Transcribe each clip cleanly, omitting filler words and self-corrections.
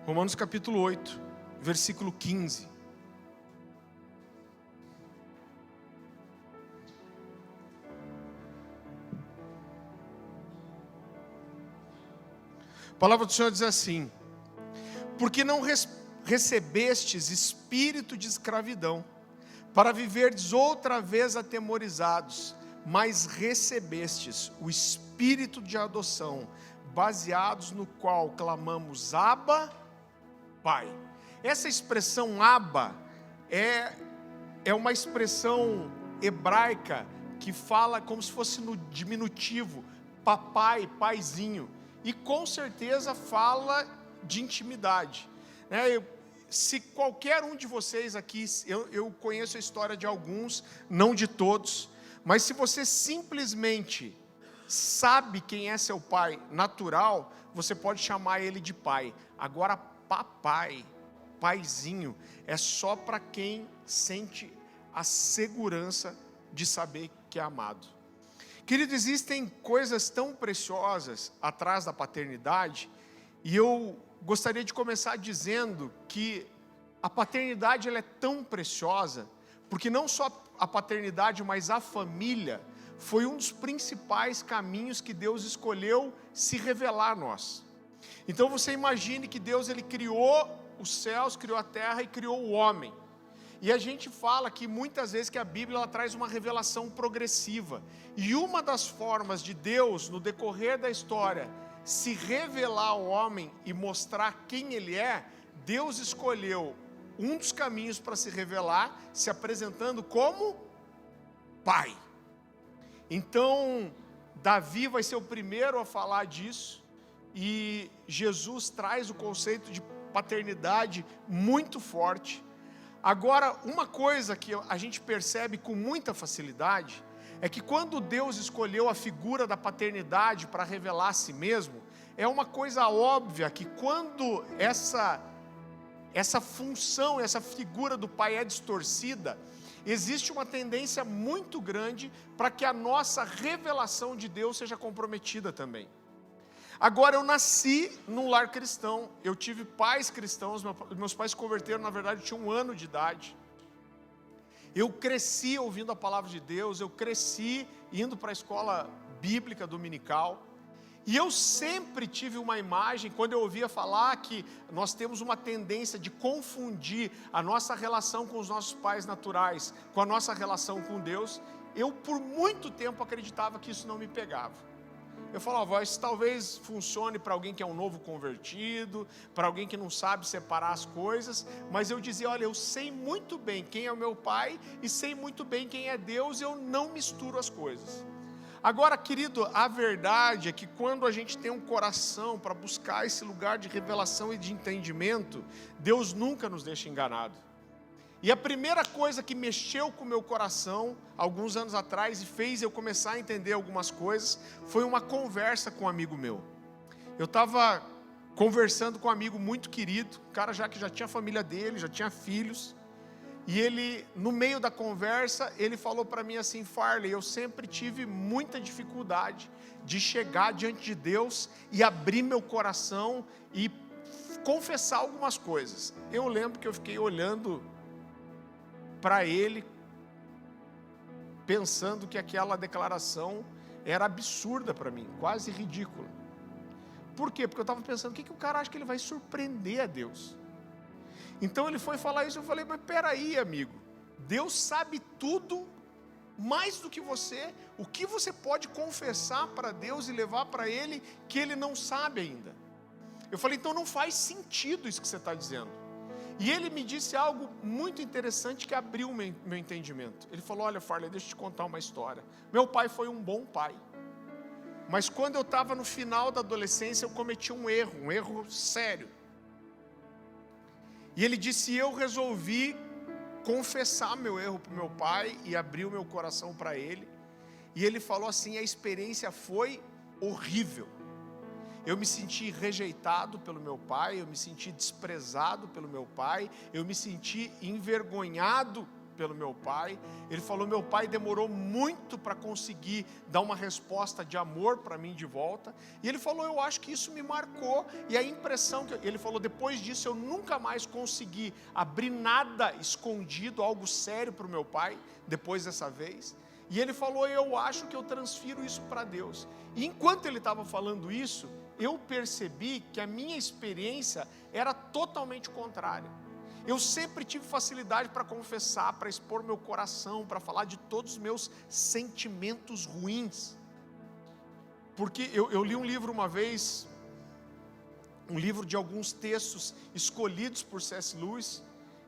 Romanos capítulo 8, versículo 15. A palavra do Senhor diz assim: porque não recebestes espírito de escravidão, para viverdes outra vez atemorizados, mas recebestes o espírito de adoção, baseados no qual clamamos Abba, Pai. Essa expressão Abba é uma expressão hebraica que fala como se fosse no diminutivo, papai, paizinho, e com certeza fala de intimidade, né? Se qualquer um de vocês aqui, eu conheço a história de alguns, não de todos, mas se você simplesmente sabe quem é seu pai natural, você pode chamar ele de pai. Agora, papai, paizinho, é só para quem sente a segurança de saber que é amado. Querido, existem coisas tão preciosas atrás da paternidade, e eu gostaria de começar dizendo que a paternidade ela é tão preciosa, porque não só a paternidade, mas a família foi um dos principais caminhos que Deus escolheu se revelar a nós. Então você imagine que Deus ele criou os céus, criou a terra e criou o homem. E a gente fala que muitas vezes que a Bíblia ela traz uma revelação progressiva. E uma das formas de Deus, no decorrer da história, se revelar ao homem e mostrar quem ele é, Deus escolheu um dos caminhos para se revelar, se apresentando como Pai. Então, Davi vai ser o primeiro a falar disso, e Jesus traz o conceito de paternidade muito forte. Agora, uma coisa que a gente percebe com muita facilidade, é que quando Deus escolheu a figura da paternidade para revelar a si mesmo, é uma coisa óbvia que quando essa função, essa figura do pai é distorcida, existe uma tendência muito grande para que a nossa revelação de Deus seja comprometida também. Agora, eu nasci num lar cristão, eu tive pais cristãos, meus pais se converteram, na verdade, eu tinha 1 ano de idade. Eu cresci ouvindo a palavra de Deus, eu cresci indo para a escola bíblica dominical. E eu sempre tive uma imagem, quando eu ouvia falar que nós temos uma tendência de confundir a nossa relação com os nossos pais naturais com a nossa relação com Deus, eu por muito tempo acreditava que isso não me pegava. Eu falava, isso talvez funcione para alguém que é um novo convertido, para alguém que não sabe separar as coisas, mas eu dizia, olha, eu sei muito bem quem é o meu pai e sei muito bem quem é Deus, eu não misturo as coisas. Agora, querido, a verdade é que quando a gente tem um coração para buscar esse lugar de revelação e de entendimento, Deus nunca nos deixa enganado. E a primeira coisa que mexeu com o meu coração, alguns anos atrás, e fez eu começar a entender algumas coisas, foi uma conversa com um amigo meu. Eu estava conversando com um amigo muito querido, um cara que já tinha família dele, já tinha filhos, e ele, no meio da conversa, ele falou para mim assim, Farley, eu sempre tive muita dificuldade de chegar diante de Deus e abrir meu coração e confessar algumas coisas. Eu lembro que eu fiquei olhando para ele, pensando que aquela declaração era absurda para mim, quase ridícula. Por quê? Porque eu estava pensando, o que o cara acha que ele vai surpreender a Deus? Então ele foi falar isso, eu falei, mas peraí, amigo, Deus sabe tudo, mais do que você, o que você pode confessar para Deus e levar para Ele, que Ele não sabe ainda. Eu falei, então não faz sentido isso que você está dizendo. E ele me disse algo muito interessante que abriu o meu entendimento. Ele falou, olha Farley, deixa eu te contar uma história. Meu pai foi um bom pai, mas quando eu estava no final da adolescência, eu cometi um erro sério. E ele disse, eu resolvi confessar meu erro para o meu pai e abrir o meu coração para ele. E ele falou assim, a experiência foi horrível. Eu me senti rejeitado pelo meu pai, eu me senti desprezado pelo meu pai, eu me senti envergonhado pelo meu pai. Ele falou, meu pai demorou muito para conseguir dar uma resposta de amor para mim de volta. E ele falou, eu acho que isso me marcou. E a impressão que ele falou, depois disso eu nunca mais consegui abrir nada escondido, algo sério para o meu pai, depois dessa vez. E ele falou, eu acho que eu transfiro isso para Deus. E enquanto ele estava falando isso, eu percebi que a minha experiência era totalmente contrária. Eu sempre tive facilidade para confessar, para expor meu coração, para falar de todos os meus sentimentos ruins. Porque eu li um livro uma vez, um livro de alguns textos escolhidos por C.S. Lewis,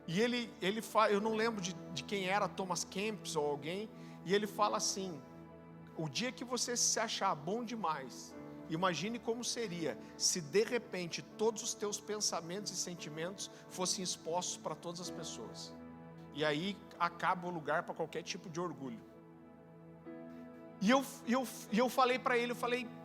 e ele fala, eu não lembro de quem era, Thomas Kempis ou alguém, e ele fala assim, o dia que você se achar bom demais, imagine como seria se de repente todos os teus pensamentos e sentimentos fossem expostos para todas as pessoas. E aí acaba o lugar para qualquer tipo de orgulho. E eu falei para ele,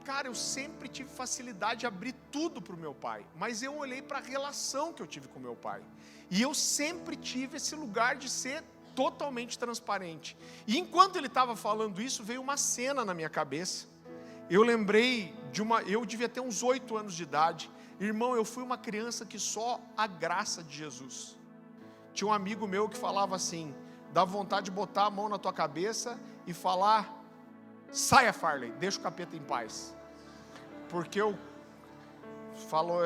cara, eu sempre tive facilidade de abrir tudo para o meu pai, mas eu olhei para a relação que eu tive com meu pai, e eu sempre tive esse lugar de ser totalmente transparente. E enquanto ele estava falando isso, veio uma cena na minha cabeça. Eu lembrei eu devia ter uns 8 anos de idade. Irmão, eu fui uma criança que só a graça de Jesus. Tinha um amigo meu que falava assim, dá vontade de botar a mão na tua cabeça e falar, saia Farley, deixa o capeta em paz. Porque eu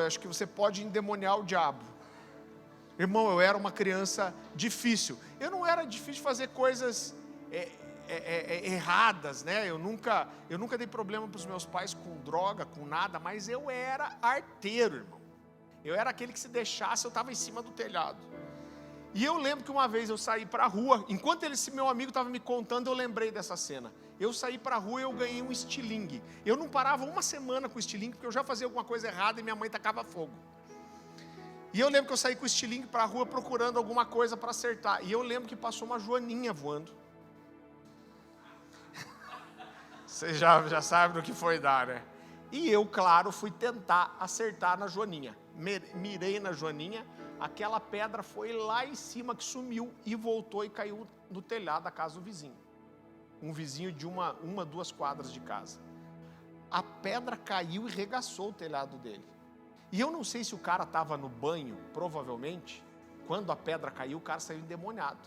acho que você pode endemoniar o diabo. Irmão, eu era uma criança difícil. Eu não era difícil de fazer coisas erradas, né? Eu nunca dei problema para os meus pais com droga, com nada, mas eu era arteiro, irmão. Eu era aquele que se deixasse, eu estava em cima do telhado. E eu lembro que uma vez eu saí para a rua, enquanto esse meu amigo estava me contando, eu lembrei dessa cena. Eu saí para a rua e eu ganhei um estilingue. Eu não parava uma semana com o estilingue, porque eu já fazia alguma coisa errada e minha mãe tacava fogo. E eu lembro que eu saí com o estilingue para a rua procurando alguma coisa para acertar. E eu lembro que passou uma joaninha voando. Você já sabe do que foi dar, né? E eu, claro, fui tentar acertar na joaninha. Mirei na joaninha, aquela pedra foi lá em cima que sumiu e voltou e caiu no telhado da casa do vizinho. Um vizinho de 2 quadras de casa. A pedra caiu e regaçou o telhado dele. E eu não sei se o cara estava no banho, provavelmente, quando a pedra caiu, o cara saiu endemoniado,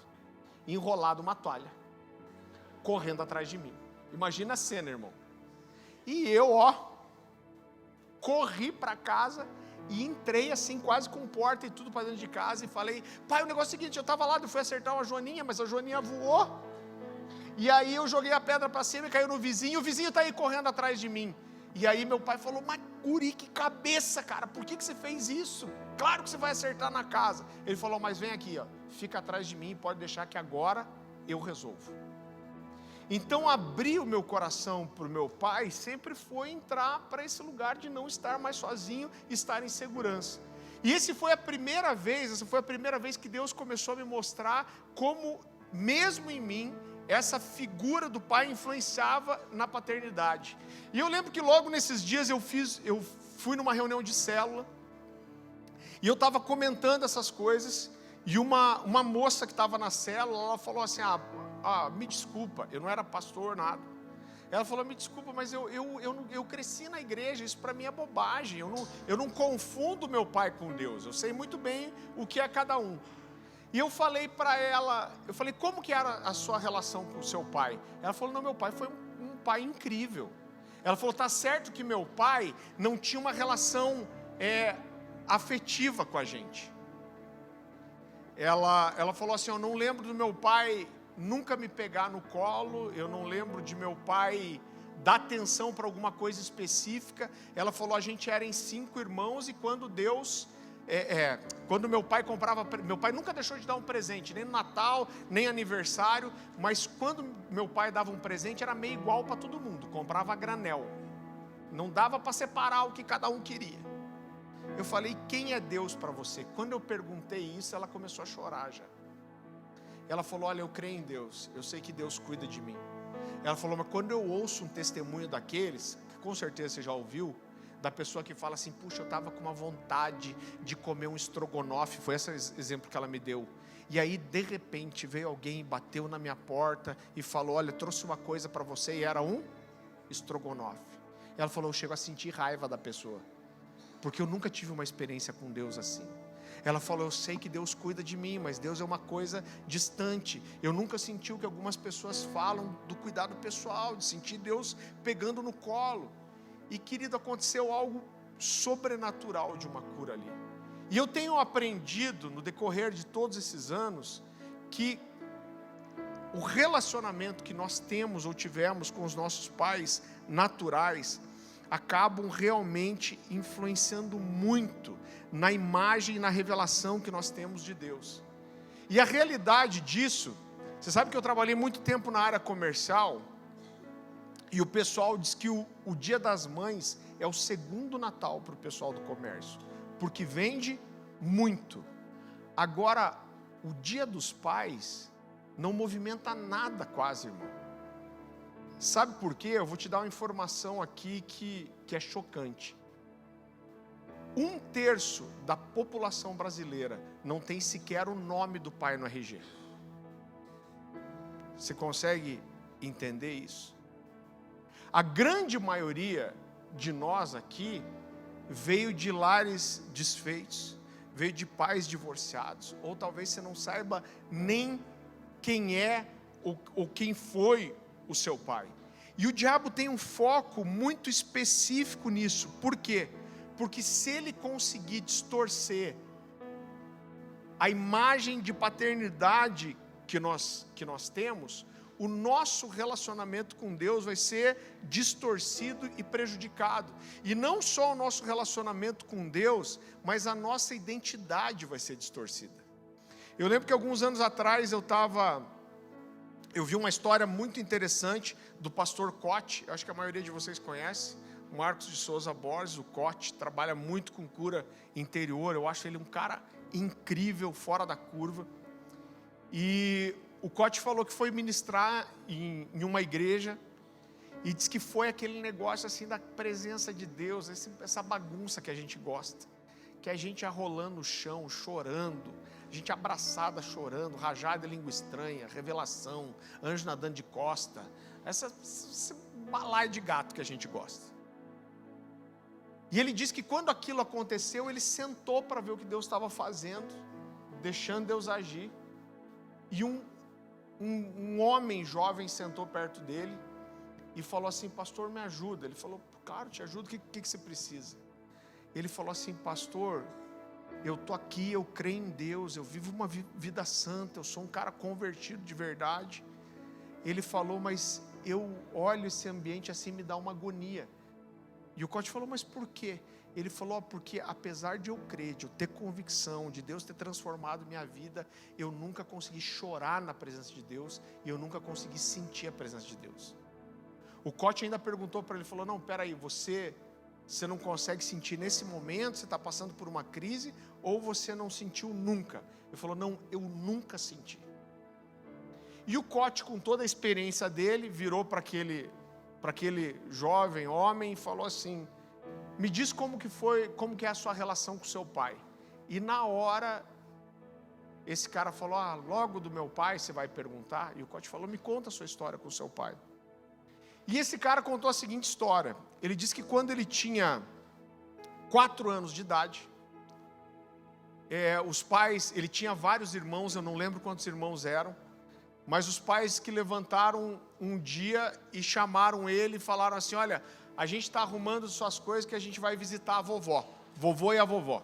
enrolado uma toalha, correndo atrás de mim. Imagina a cena, irmão. E eu, corri para casa e entrei assim, quase com porta e tudo para dentro de casa e falei, pai, o negócio é o seguinte, eu estava lá, eu fui acertar uma joaninha, mas a joaninha voou, e aí eu joguei a pedra para cima e caiu no vizinho, o vizinho está aí correndo atrás de mim. E aí meu pai falou, mas guri, que cabeça, cara, por que você fez isso? Claro que você vai acertar na casa. Ele falou, mas vem aqui, fica atrás de mim, pode deixar que agora eu resolvo. Então abrir o meu coração para o meu pai sempre foi entrar para esse lugar de não estar mais sozinho, estar em segurança. E essa foi a primeira vez que Deus começou a me mostrar como, mesmo em mim, essa figura do pai influenciava na paternidade. E eu lembro que logo nesses dias eu fui numa reunião de célula, e eu estava comentando essas coisas, e uma moça que estava na célula, ela falou assim, me desculpa, eu não era pastor, nada. Ela falou, me desculpa, mas eu cresci na igreja, isso para mim é bobagem, eu não confundo meu pai com Deus, eu sei muito bem o que é cada um. E eu falei para ela, como que era a sua relação com o seu pai? Ela falou, não, meu pai foi um pai incrível. Ela falou, tá certo que meu pai não tinha uma relação afetiva com a gente. Ela falou assim, eu não lembro do meu pai nunca me pegar no colo, eu não lembro de meu pai dar atenção para alguma coisa específica. Ela falou, a gente era em 5 irmãos e quando Deus... quando meu pai comprava, meu pai nunca deixou de dar um presente, nem no Natal, nem aniversário, mas quando meu pai dava um presente era meio igual para todo mundo, comprava a granel, não dava para separar o que cada um queria. Eu falei, quem é Deus para você? Quando eu perguntei isso, ela começou a chorar já. Ela falou, olha, eu creio em Deus, eu sei que Deus cuida de mim. Ela falou, mas quando eu ouço um testemunho daqueles, que com certeza você já ouviu, Da pessoa que fala assim, puxa, eu estava com uma vontade de comer um estrogonofe, foi esse exemplo que ela me deu. E aí, de repente, veio alguém, bateu na minha porta e falou, olha, trouxe uma coisa para você, e era um estrogonofe. Ela falou, eu chego a sentir raiva da pessoa, porque eu nunca tive uma experiência com Deus assim. Ela falou, eu sei que Deus cuida de mim, mas Deus é uma coisa distante. Eu nunca senti o que algumas pessoas falam do cuidado pessoal, de sentir Deus pegando no colo. E querido, aconteceu algo sobrenatural de uma cura ali. E eu tenho aprendido no decorrer de todos esses anos que o relacionamento que nós temos ou tivemos com os nossos pais naturais acabam realmente influenciando muito na imagem e na revelação que nós temos de Deus. E a realidade disso, você sabe que eu trabalhei muito tempo na área comercial, e o pessoal diz que o Dia das Mães é o segundo Natal para o pessoal do comércio, porque vende muito. Agora, o Dia dos Pais não movimenta nada quase, irmão. Sabe por quê? Eu vou te dar uma informação aqui que é chocante. 1/3 da população brasileira não tem sequer o nome do pai no RG. Você consegue entender isso? A grande maioria de nós aqui veio de lares desfeitos, veio de pais divorciados, ou talvez você não saiba nem quem é ou quem foi o seu pai. E o diabo tem um foco muito específico nisso. Por quê? Porque se ele conseguir distorcer a imagem de paternidade que nós temos, o nosso relacionamento com Deus vai ser distorcido e prejudicado. E não só o nosso relacionamento com Deus, mas a nossa identidade vai ser distorcida. Eu lembro que alguns anos atrás eu vi uma história muito interessante do pastor Cote, acho que a maioria de vocês conhece, Marcos de Souza Borges. O Cote trabalha muito com cura interior, eu acho ele um cara incrível, fora da curva. E o Cote falou que foi ministrar em uma igreja e disse que foi aquele negócio assim da presença de Deus, essa bagunça que a gente gosta, que a gente rolando no chão, chorando, a gente abraçada chorando, rajada de língua estranha, revelação, anjo nadando de costa, esse balaio de gato que a gente gosta. E ele disse que quando aquilo aconteceu, ele sentou para ver o que Deus estava fazendo, deixando Deus agir. E um homem jovem sentou perto dele e falou assim: pastor, me ajuda. Ele falou: claro, te ajudo, o que você precisa? Ele falou assim: pastor, eu estou aqui, eu creio em Deus, eu vivo uma vida santa, eu sou um cara convertido de verdade. Ele falou: mas eu olho esse ambiente assim, me dá uma agonia. E o Cote falou: mas por quê? Ele falou: porque apesar de eu crer, de eu ter convicção, de Deus ter transformado minha vida, eu nunca consegui chorar na presença de Deus, e eu nunca consegui sentir a presença de Deus. O Cote ainda perguntou para ele, falou: não, peraí, você não consegue sentir nesse momento, você está passando por uma crise, ou você não sentiu nunca? Ele falou: não, eu nunca senti. E o Cote, com toda a experiência dele, virou para aquele jovem homem e falou assim: me diz como que é a sua relação com seu pai. E na hora, esse cara falou: logo do meu pai você vai perguntar? E o Cote falou: me conta a sua história com seu pai. E esse cara contou a seguinte história. Ele disse que quando ele tinha 4 anos de idade, os pais, ele tinha vários irmãos, eu não lembro quantos irmãos eram, mas os pais que levantaram um dia e chamaram ele e falaram assim: olha, a gente está arrumando suas coisas que a gente vai visitar a vovô e a vovó.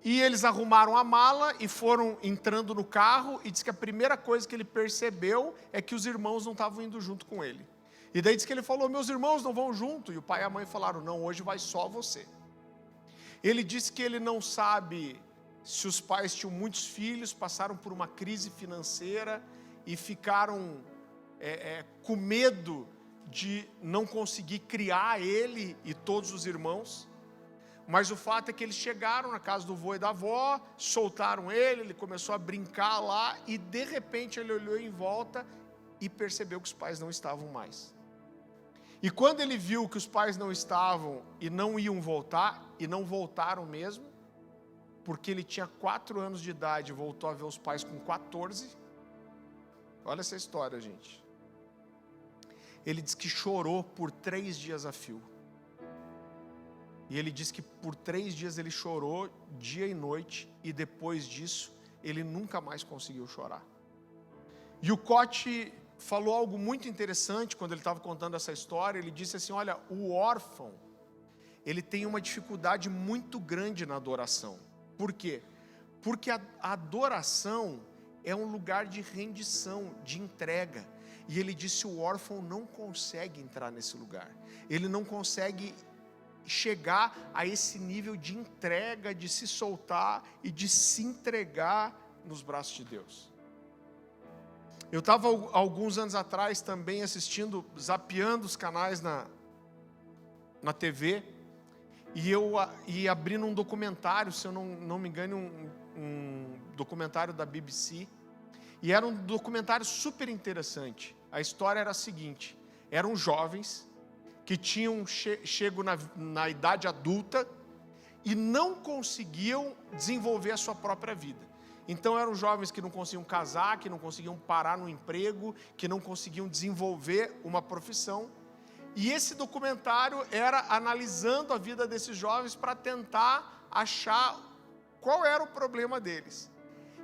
E eles arrumaram a mala e foram entrando no carro, e diz que a primeira coisa que ele percebeu é que os irmãos não estavam indo junto com ele. E daí diz que ele falou: meus irmãos não vão junto. E o pai e a mãe falaram: não, hoje vai só você. Ele disse que ele não sabe se os pais tinham muitos filhos, passaram por uma crise financeira e ficaram com medo de não conseguir criar ele e todos os irmãos. Mas o fato é que eles chegaram na casa do vô e da avó, soltaram ele começou a brincar lá, e de repente ele olhou em volta e percebeu que os pais não estavam mais. E quando ele viu que os pais não estavam e não iam voltar, e não voltaram mesmo, porque ele tinha 4 anos de idade e voltou a ver os pais com 14. Olha essa história, gente. Ele diz que chorou por 3 dias a fio. E ele diz que por 3 dias ele chorou dia e noite, e depois disso ele nunca mais conseguiu chorar. E o Cote falou algo muito interessante quando ele estava contando essa história. Ele disse assim: olha, o órfão, ele tem uma dificuldade muito grande na adoração. Por quê? Porque a adoração é um lugar de rendição, de entrega. E ele disse: o órfão não consegue entrar nesse lugar. Ele não consegue chegar a esse nível de entrega, de se soltar e de se entregar nos braços de Deus. Eu estava alguns anos atrás também assistindo, zapeando os canais na TV, e eu ia abrindo um documentário, se eu não me engano, um documentário da BBC, e era um documentário super interessante. A história era a seguinte: eram jovens que tinham chego na idade adulta e não conseguiam desenvolver a sua própria vida. Então eram jovens que não conseguiam casar, que não conseguiam parar no emprego, que não conseguiam desenvolver uma profissão. E esse documentário era analisando a vida desses jovens para tentar achar qual era o problema deles.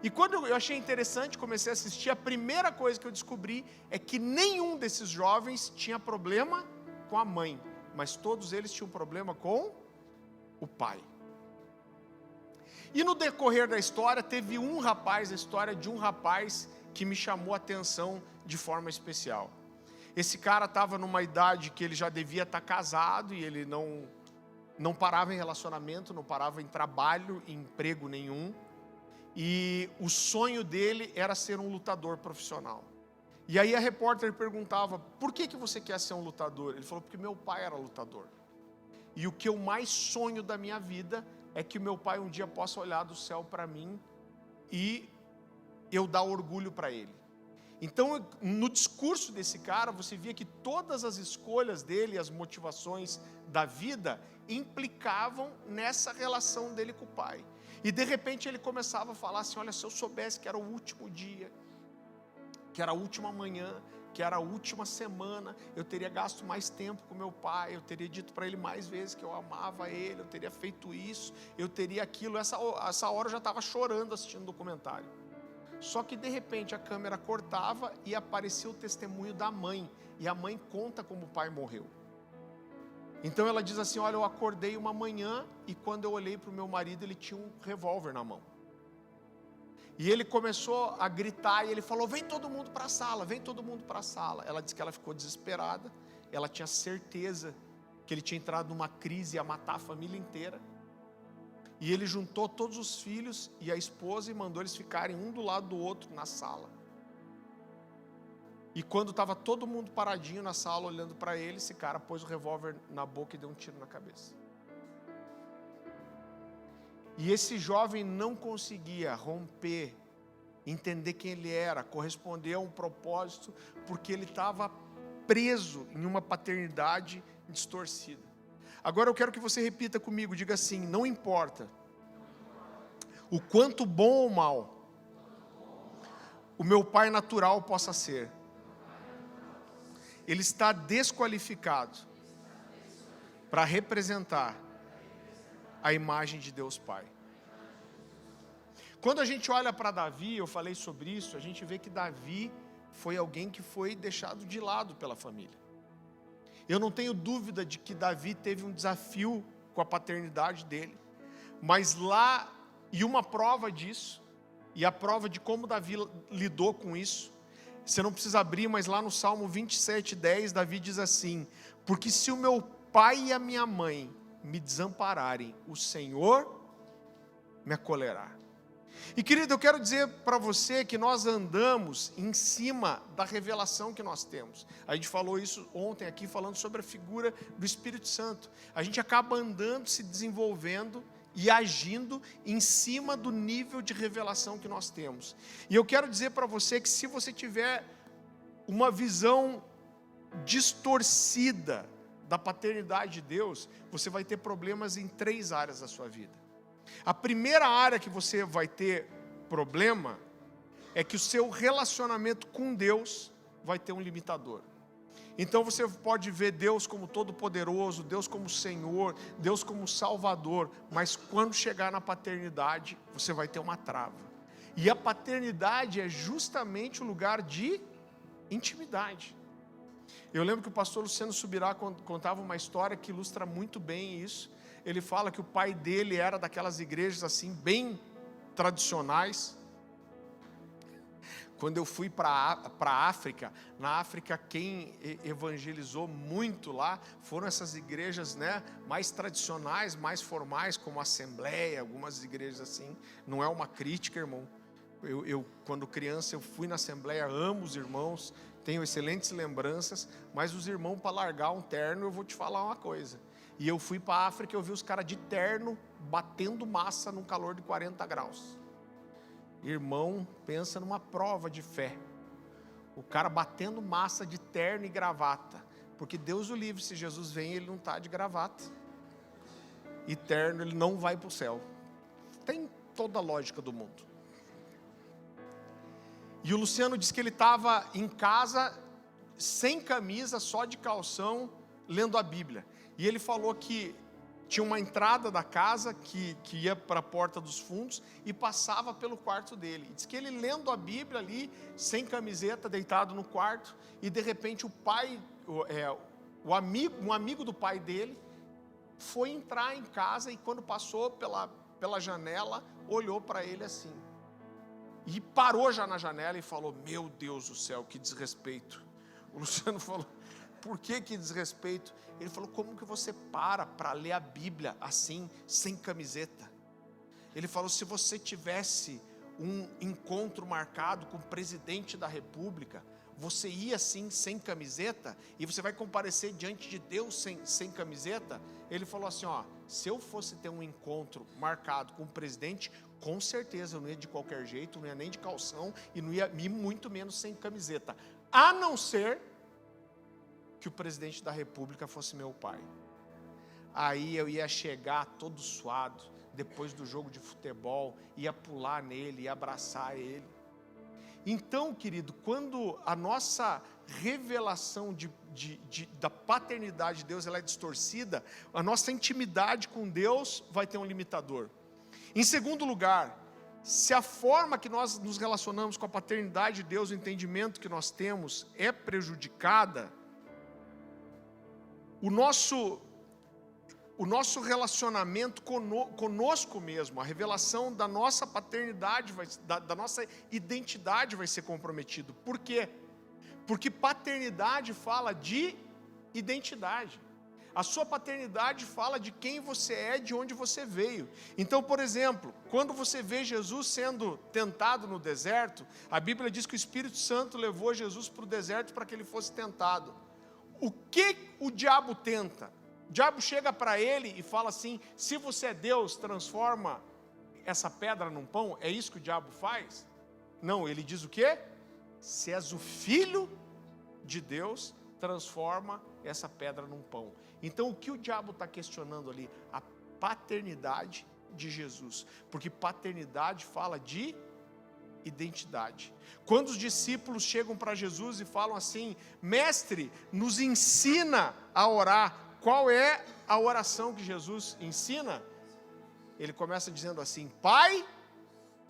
E quando eu achei interessante, comecei a assistir, a primeira coisa que eu descobri é que nenhum desses jovens tinha problema com a mãe, mas todos eles tinham problema com o pai. E no decorrer da história, teve a história de um rapaz que me chamou a atenção de forma especial. Esse cara estava numa idade que ele já devia estar casado, e ele não parava em relacionamento, não parava em trabalho, em emprego nenhum. E o sonho dele era ser um lutador profissional. E aí a repórter perguntava: por que você quer ser um lutador? Ele falou: porque meu pai era lutador. E o que eu mais sonho da minha vida é que o meu pai um dia possa olhar do céu para mim e eu dar orgulho para ele. Então, no discurso desse cara, você via que todas as escolhas dele, as motivações da vida, implicavam nessa relação dele com o pai. E de repente ele começava a falar assim: olha, se eu soubesse que era o último dia, que era a última manhã, que era a última semana, eu teria gasto mais tempo com meu pai, eu teria dito para ele mais vezes que eu amava ele, eu teria feito isso, eu teria aquilo. Essa hora eu já estava chorando assistindo o documentário. Só que de repente a câmera cortava e aparecia o testemunho da mãe, e a mãe conta como o pai morreu. Então ela diz assim: olha, eu acordei uma manhã e quando eu olhei para o meu marido, ele tinha um revólver na mão. E ele começou a gritar e ele falou: vem todo mundo para a sala, vem todo mundo para a sala. Ela disse que ela ficou desesperada, ela tinha certeza que ele tinha entrado numa crise e ia matar a família inteira. E ele juntou todos os filhos e a esposa e mandou eles ficarem um do lado do outro na sala. E quando estava todo mundo paradinho na sala olhando para ele, esse cara pôs o revólver na boca e deu um tiro na cabeça. E esse jovem não conseguia romper, entender quem ele era, corresponder a um propósito, porque ele estava preso em uma paternidade distorcida. Agora eu quero que você repita comigo, diga assim: não importa o quanto bom ou mal o meu pai natural possa ser, ele está desqualificado para representar a imagem de Deus Pai. Quando a gente olha para Davi, eu falei sobre isso, a gente vê que Davi foi alguém que foi deixado de lado pela família. Eu não tenho dúvida de que Davi teve um desafio com a paternidade dele, mas lá, e uma prova disso, e a prova de como Davi lidou com isso, você não precisa abrir, mas lá no Salmo 27:10, Davi diz assim: porque se o meu pai e a minha mãe me desampararem, o Senhor me acolherá. E querido, eu quero dizer para você que nós andamos em cima da revelação que nós temos. A gente falou isso ontem aqui, falando sobre a figura do Espírito Santo. A gente acaba andando, se desenvolvendo e agindo em cima do nível de revelação que nós temos. E eu quero dizer para você que se você tiver uma visão distorcida da paternidade de Deus, você vai ter problemas em 3 áreas da sua vida. A primeira área que você vai ter problema é que o seu relacionamento com Deus vai ter um limitador. Então você pode ver Deus como todo-poderoso, Deus como Senhor, Deus como Salvador, mas quando chegar na paternidade, você vai ter uma trava. E a paternidade é justamente o lugar de intimidade. Eu lembro que o pastor Luciano Subirá contava uma história que ilustra muito bem isso. Ele fala que o pai dele era daquelas igrejas assim, bem tradicionais. Quando eu fui para a África, na África quem evangelizou muito lá foram essas igrejas, né, mais tradicionais, mais formais, como a Assembleia, algumas igrejas assim. Não é uma crítica, irmão. Eu quando criança, eu fui na Assembleia, amo os irmãos, tenho excelentes lembranças, mas os irmãos, para largar um terno, eu vou te falar uma coisa. E eu fui para a África, eu vi os caras de terno, batendo massa num calor de 40 graus. Irmão, pensa numa prova de fé. O cara batendo massa de terno e gravata. Porque Deus o livre, se Jesus vem, ele não está de gravata. E terno, ele não vai para o céu. Tem toda a lógica do mundo. E o Luciano disse que ele estava em casa, sem camisa, só de calção, lendo a Bíblia. E ele falou que tinha uma entrada da casa que ia para a porta dos fundos e passava pelo quarto dele. Diz que ele lendo a Bíblia ali, sem camiseta, deitado no quarto, e de repente o pai, um amigo do pai dele, foi entrar em casa e quando passou pela janela, olhou para ele assim. E parou já na janela e falou: meu Deus do céu, que desrespeito. O Luciano falou: por que desrespeito? Ele falou: como que você para ler a Bíblia assim, sem camiseta? Ele falou: se você tivesse um encontro marcado com o presidente da República, você ia assim, sem camiseta, e você vai comparecer diante de Deus sem camiseta? Ele falou assim: ó, se eu fosse ter um encontro marcado com o presidente, com certeza eu não ia de qualquer jeito, não ia nem de calção, e não ia muito menos sem camiseta, a não ser que o presidente da República fosse meu pai. Aí eu ia chegar todo suado, depois do jogo de futebol, ia pular nele, ia abraçar ele. Então, querido, quando a nossa revelação da paternidade de Deus ela é distorcida, a nossa intimidade com Deus vai ter um limitador. Em segundo lugar, se a forma que nós nos relacionamos com a paternidade de Deus, o entendimento que nós temos é prejudicada, o nosso relacionamento conosco mesmo, a revelação da nossa paternidade, da nossa identidade vai ser comprometido. Por quê? Porque paternidade fala de identidade. A sua paternidade fala de quem você é, de onde você veio. Então, por exemplo, quando você vê Jesus sendo tentado no deserto, a Bíblia diz que o Espírito Santo levou Jesus para o deserto para que ele fosse tentado. O que o diabo tenta? O diabo chega para ele e fala assim: se você é Deus, transforma essa pedra num pão. É isso que o diabo faz? Não, ele diz o quê? Se és o filho de Deus, transforma essa pedra num pão. Então o que o diabo está questionando ali? A paternidade de Jesus. Porque paternidade fala de identidade. Quando os discípulos chegam para Jesus e falam assim: mestre, nos ensina a orar. Qual é a oração que Jesus ensina? Ele começa dizendo assim: Pai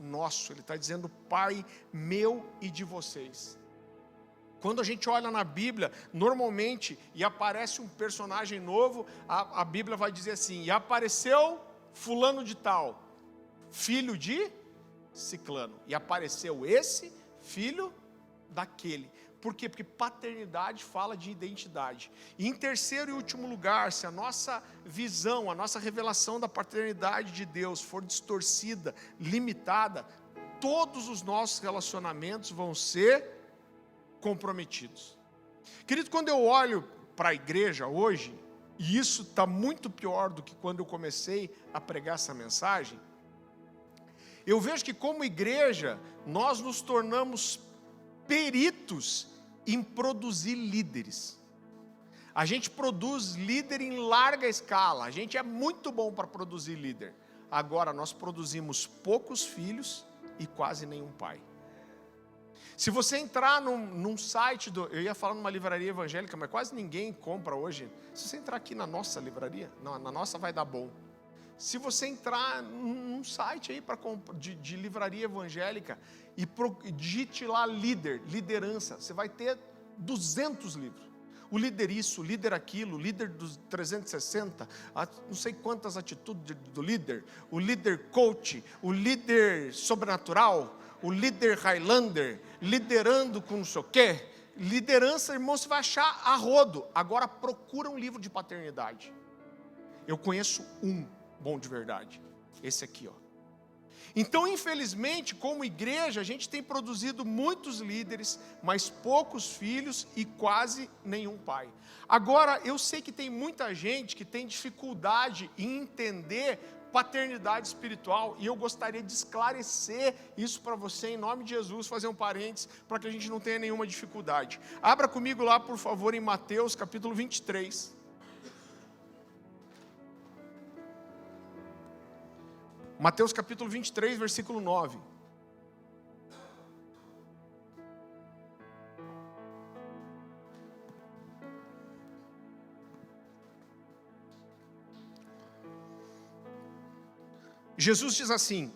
nosso. Ele está dizendo Pai meu e de vocês. Quando a gente olha na Bíblia, normalmente, e aparece um personagem novo, a Bíblia vai dizer assim: e apareceu fulano de tal, filho de ciclano, e apareceu esse filho daquele. Por quê? Porque paternidade fala de identidade. E em terceiro e último lugar, se a nossa visão, a nossa revelação da paternidade de Deus for distorcida, limitada, todos os nossos relacionamentos vão ser comprometidos. Querido, quando eu olho para a igreja hoje, e isso está muito pior do que quando eu comecei a pregar essa mensagem, eu vejo que como igreja, nós nos tornamos peritos em produzir líderes. A gente produz líder em larga escala. A gente é muito bom para produzir líder. Agora, nós produzimos poucos filhos e quase nenhum pai. Se você entrar num site, eu ia falar numa livraria evangélica, mas quase ninguém compra hoje. Se você entrar aqui na nossa livraria, não, na nossa vai dar bom. Se você entrar num site aí de livraria evangélica e digite lá liderança, você vai ter 200 livros. O líder isso, o líder aquilo, o líder dos 360, não sei quantas atitudes do líder, o líder coach, o líder sobrenatural, o líder Highlander, liderando com não sei o quê. Liderança, irmão, você vai achar a rodo. Agora procura um livro de paternidade. Eu conheço um bom de verdade, esse aqui, ó. Então, infelizmente, como igreja, a gente tem produzido muitos líderes, mas poucos filhos e quase nenhum pai. Agora, eu sei que tem muita gente que tem dificuldade em entender paternidade espiritual, e eu gostaria de esclarecer isso para você, em nome de Jesus, fazer um parênteses, para que a gente não tenha nenhuma dificuldade. Abra comigo lá, por favor, em Mateus, capítulo 23. Mateus capítulo 23, versículo 9. Jesus diz assim: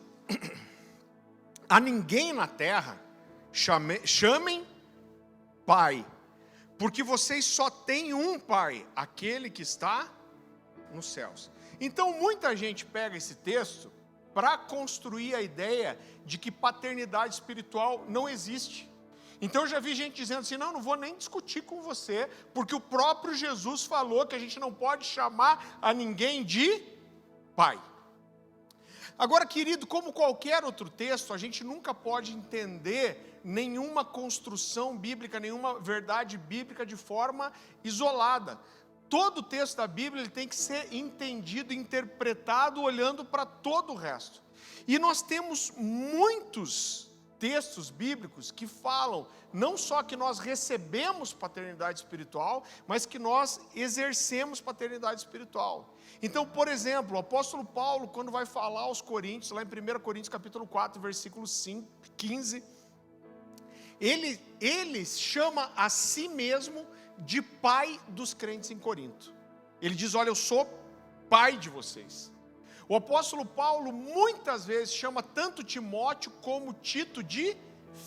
a ninguém na terra chamem pai, porque vocês só têm um pai, aquele que está nos céus. Então muita gente pega esse texto para construir a ideia de que paternidade espiritual não existe. Então eu já vi gente dizendo assim: não vou nem discutir com você, porque o próprio Jesus falou que a gente não pode chamar a ninguém de pai. Agora, querido, como qualquer outro texto, a gente nunca pode entender nenhuma construção bíblica, nenhuma verdade bíblica de forma isolada. Todo o texto da Bíblia ele tem que ser entendido, interpretado, olhando para todo o resto. E nós temos muitos textos bíblicos que falam não só que nós recebemos paternidade espiritual, mas que nós exercemos paternidade espiritual. Então, por exemplo, o apóstolo Paulo, quando vai falar aos Coríntios, lá em 1 Coríntios capítulo 4, versículo 15, ele chama a si mesmo de pai dos crentes em Corinto. Ele diz: olha, eu sou pai de vocês. O apóstolo Paulo muitas vezes chama tanto Timóteo como Tito de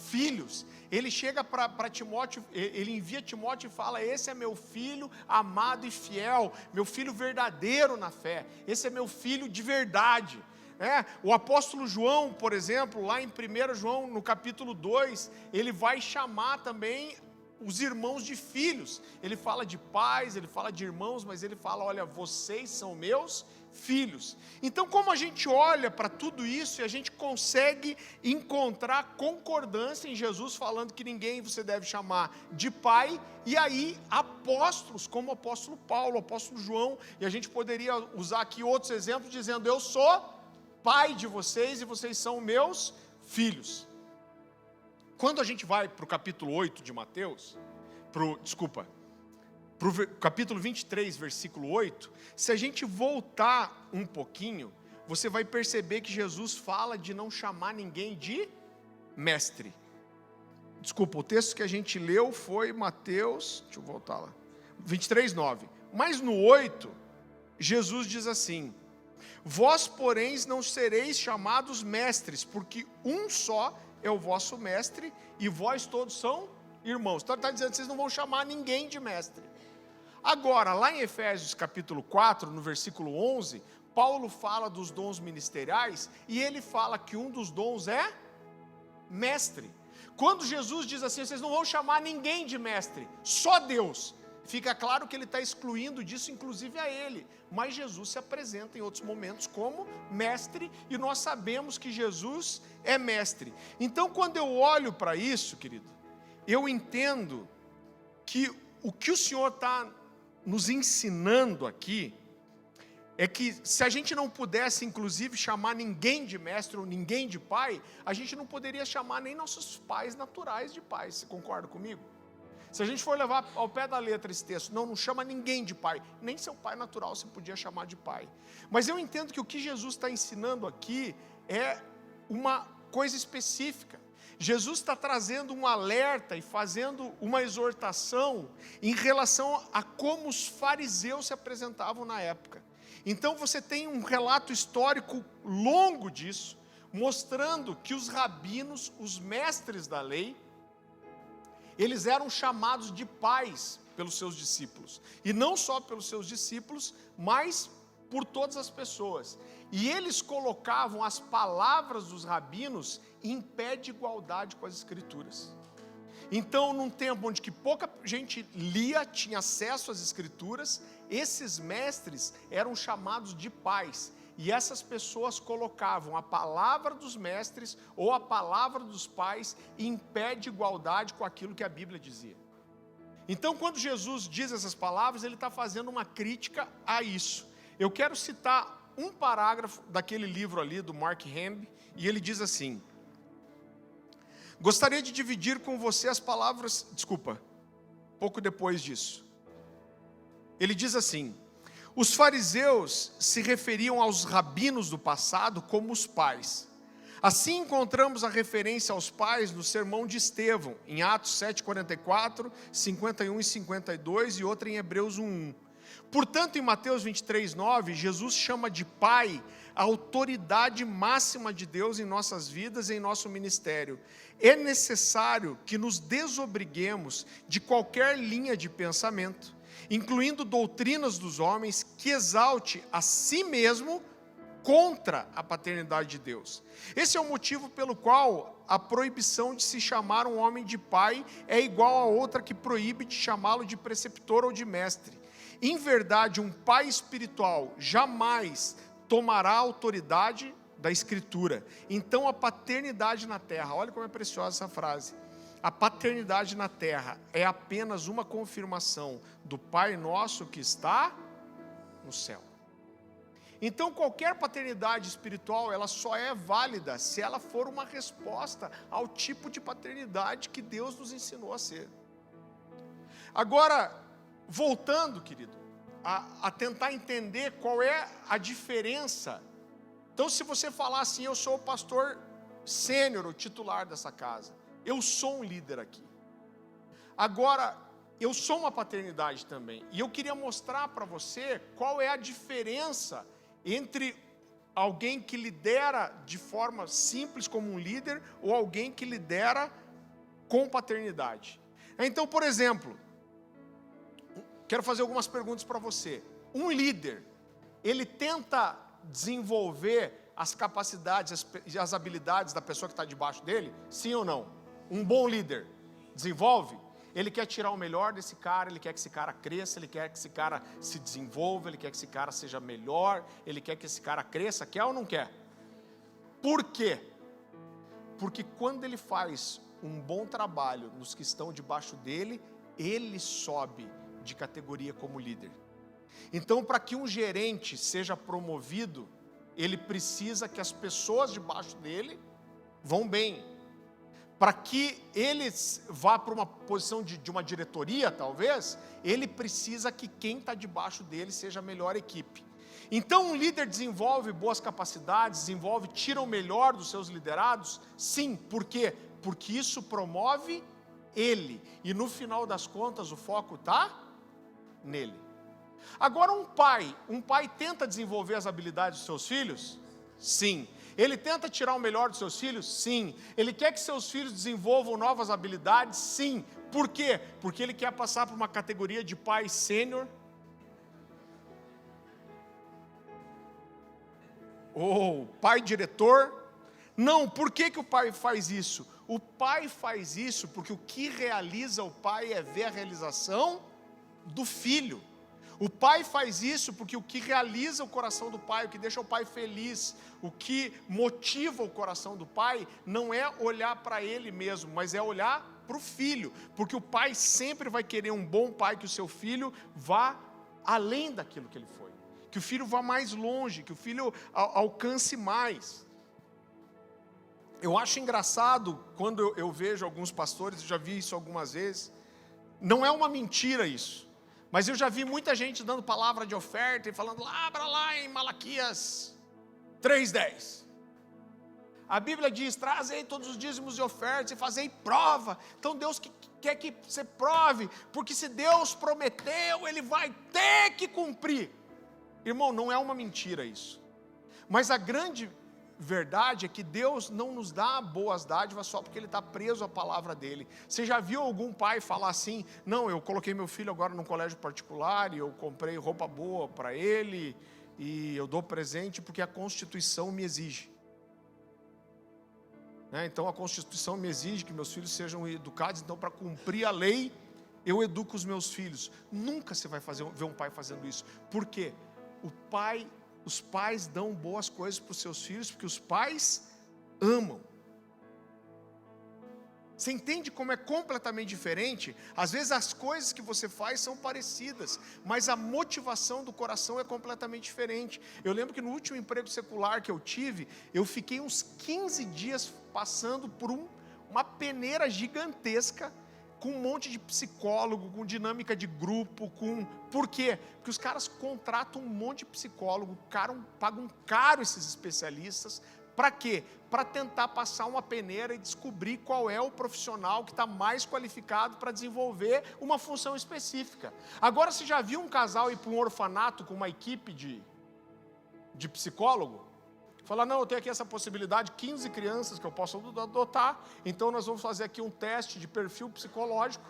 filhos. Ele chega para Timóteo, ele envia Timóteo e fala: esse é meu filho amado e fiel, meu filho verdadeiro na fé, esse é meu filho de verdade. O apóstolo João, por exemplo, lá em 1 João, no capítulo 2, ele vai chamar também os irmãos de filhos. Ele fala de pais, ele fala de irmãos, mas ele fala: olha, vocês são meus filhos. Então, como a gente olha para tudo isso e a gente consegue encontrar concordância em Jesus falando que ninguém você deve chamar de pai, e aí apóstolos como o apóstolo Paulo, o apóstolo João, e a gente poderia usar aqui outros exemplos dizendo: eu sou pai de vocês e vocês são meus filhos. Quando a gente vai para o capítulo 8 de Mateus, para o capítulo 23, versículo 8, se a gente voltar um pouquinho, você vai perceber que Jesus fala de não chamar ninguém de mestre. Desculpa, o texto que a gente leu foi Mateus, deixa eu voltar lá, 23, 9. Mas no 8, Jesus diz assim: vós, porém, não sereis chamados mestres, porque um só é o vosso mestre, e vós todos são irmãos. Então ele está dizendo que vocês não vão chamar ninguém de mestre. Agora, lá em Efésios capítulo 4, no versículo 11, Paulo fala dos dons ministeriais, e ele fala que um dos dons é mestre. Quando Jesus diz assim: vocês não vão chamar ninguém de mestre, só Deus, fica claro que ele está excluindo disso inclusive a ele, mas Jesus se apresenta em outros momentos como mestre, e nós sabemos que Jesus é mestre. Então, quando eu olho para isso, querido, eu entendo que o que o Senhor está nos ensinando aqui é que se a gente não pudesse inclusive chamar ninguém de mestre ou ninguém de pai, a gente não poderia chamar nem nossos pais naturais de pais. Você concorda comigo? Se a gente for levar ao pé da letra esse texto, não chama ninguém de pai, nem seu pai natural você podia chamar de pai. Mas eu entendo que o que Jesus está ensinando aqui é uma coisa específica. Jesus está trazendo um alerta e fazendo uma exortação em relação a como os fariseus se apresentavam na época. Então você tem um relato histórico longo disso, mostrando que os rabinos, os mestres da lei, eles eram chamados de pais pelos seus discípulos. E não só pelos seus discípulos, mas por todas as pessoas. E eles colocavam as palavras dos rabinos em pé de igualdade com as escrituras. Então, num tempo onde que pouca gente lia, tinha acesso às escrituras, esses mestres eram chamados de pais. E essas pessoas colocavam a palavra dos mestres ou a palavra dos pais em pé de igualdade com aquilo que a Bíblia dizia. Então, quando Jesus diz essas palavras, ele está fazendo uma crítica a isso. Eu quero citar um parágrafo daquele livro ali, do Mark Hamby, e ele diz assim: gostaria de dividir com você as palavras, pouco depois disso. Ele diz assim: os fariseus se referiam aos rabinos do passado como os pais. Assim encontramos a referência aos pais no sermão de Estevão, em Atos 7,44, 51 e 52, e outra em Hebreus 1,1. Portanto, em Mateus 23,9, Jesus chama de pai a autoridade máxima de Deus em nossas vidas e em nosso ministério. É necessário que nos desobriguemos de qualquer linha de pensamento, incluindo doutrinas dos homens, que exalte a si mesmo contra a paternidade de Deus. Esse é o motivo pelo qual a proibição de se chamar um homem de pai é igual a outra que proíbe de chamá-lo de preceptor ou de mestre. Em verdade, um pai espiritual jamais tomará a autoridade da Escritura. Então a paternidade na terra, olha como é preciosa essa frase, a paternidade na terra é apenas uma confirmação do Pai nosso que está no céu. Então qualquer paternidade espiritual, ela só é válida se ela for uma resposta ao tipo de paternidade que Deus nos ensinou a ser. Agora, voltando, querido, a tentar entender qual é a diferença. Então, se você falar assim, eu sou o pastor sênior, o titular dessa casa, eu sou um líder aqui. Agora, eu sou uma paternidade também, e eu queria mostrar para você qual é a diferença entre alguém que lidera de forma simples como um líder, ou alguém que lidera com paternidade. Então, por exemplo, quero fazer algumas perguntas para você. Um líder, ele tenta desenvolver as capacidades e as habilidades da pessoa que está debaixo dele? Sim ou não? Um bom líder desenvolve? Ele quer tirar o melhor desse cara, ele quer que esse cara cresça, ele quer que esse cara se desenvolva, ele quer que esse cara seja melhor, ele quer que esse cara cresça, quer ou não quer? Por quê? Porque quando ele faz um bom trabalho nos que estão debaixo dele, ele sobe de categoria como líder. Então, para que um gerente seja promovido, ele precisa que as pessoas debaixo dele vão bem. Para que ele vá para uma posição de uma diretoria, talvez, ele precisa que quem está debaixo dele seja a melhor equipe. Então, um líder desenvolve boas capacidades, tira o melhor dos seus liderados? Sim, por quê? Porque isso promove ele, e no final das contas o foco está nele. Agora, um pai tenta desenvolver as habilidades dos seus filhos? Sim. Ele tenta tirar o melhor dos seus filhos? Sim. Ele quer que seus filhos desenvolvam novas habilidades? Sim. Por quê? Porque ele quer passar por uma categoria de pai sênior, ou pai diretor? Não. Por que o pai faz isso? O pai faz isso porque o que realiza o pai é ver a realização do filho. O pai faz isso porque o que realiza o coração do pai, o que deixa o pai feliz, o que motiva o coração do pai, não é olhar para ele mesmo, mas é olhar para o filho. Porque o pai sempre vai querer um bom pai, que o seu filho vá além daquilo que ele foi. Que o filho vá mais longe, que o filho alcance mais. Eu acho engraçado quando eu vejo alguns pastores, eu já vi isso algumas vezes, Não é uma mentira isso. Mas eu já vi muita gente dando palavra de oferta e falando, abra lá em Malaquias 3:10. A Bíblia diz, trazei todos os dízimos e ofertas e fazei prova. Então Deus quer que você prove, porque se Deus prometeu, Ele vai ter que cumprir. Irmão, não é uma mentira isso. Mas a grande verdade é que Deus não nos dá boas dádivas só porque Ele está preso à palavra dEle. Você já viu algum pai falar assim, não, eu coloquei meu filho agora num colégio particular, e eu comprei roupa boa para ele, e eu dou presente porque a Constituição me exige. Então a Constituição me exige que meus filhos sejam educados, então para cumprir a lei, eu educo os meus filhos. Nunca você vai ver um pai fazendo isso. Por quê? Os pais dão boas coisas para os seus filhos, porque os pais amam. Você entende como é completamente diferente? Às vezes as coisas que você faz são parecidas, mas a motivação do coração é completamente diferente. Eu lembro que no último emprego secular que eu tive, eu fiquei uns 15 dias passando por uma peneira gigantesca, com um monte de psicólogo, com dinâmica de grupo, Por quê? Porque os caras contratam um monte de psicólogo, pagam caro esses especialistas. Para quê? Para tentar passar uma peneira e descobrir qual é o profissional que está mais qualificado para desenvolver uma função específica. Agora, você já viu um casal ir para um orfanato com uma equipe de psicólogo? Falar, não, eu tenho aqui essa possibilidade, 15 crianças que eu posso adotar, então nós vamos fazer aqui um teste de perfil psicológico,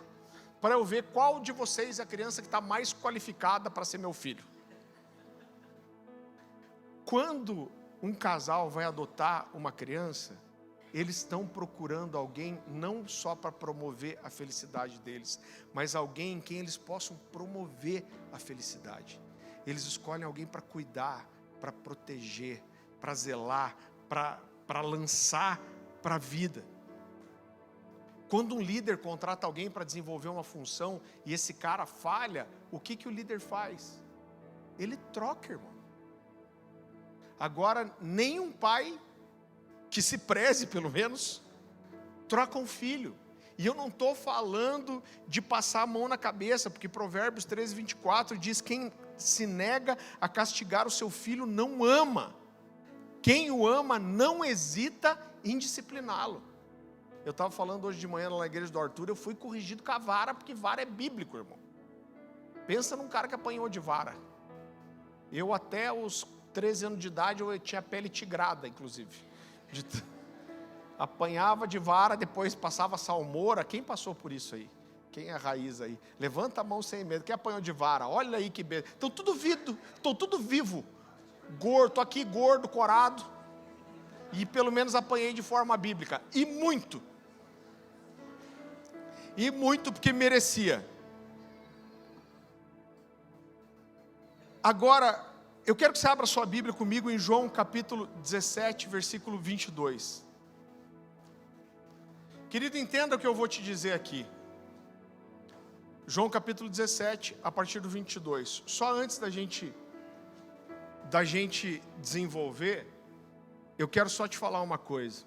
para eu ver qual de vocês é a criança que está mais qualificada para ser meu filho. Quando um casal vai adotar uma criança, eles estão procurando alguém não só para promover a felicidade deles, mas alguém em quem eles possam promover a felicidade. Eles escolhem alguém para cuidar, para proteger, para zelar, para lançar para a vida. Quando um líder contrata alguém para desenvolver uma função e esse cara falha, o que o líder faz? Ele troca, irmão. Agora, nenhum pai que se preze, pelo menos, troca um filho. E eu não estou falando de passar a mão na cabeça, porque Provérbios 13:24 diz, quem se nega a castigar o seu filho não ama. Quem o ama não hesita em discipliná-lo. Eu estava falando hoje de manhã na igreja do Arthur, eu fui corrigido com a vara, porque vara é bíblico, irmão. Pensa num cara que apanhou de vara. Eu até os 13 anos de idade, eu tinha a pele tigrada, inclusive. Apanhava de vara, depois passava salmoura. Quem passou por isso aí? Quem é a raiz aí? Levanta a mão sem medo. Quem apanhou de vara? Olha aí que beleza. Estão tudo vivo. Gordo, estou aqui gordo, corado. E pelo menos apanhei de forma bíblica. E muito. Porque merecia. Agora, eu quero que você abra sua Bíblia comigo em João capítulo 17, versículo 22. Querido, entenda o que eu vou te dizer aqui. João capítulo 17, a partir do 22. Só antes da gente desenvolver, eu quero só te falar uma coisa.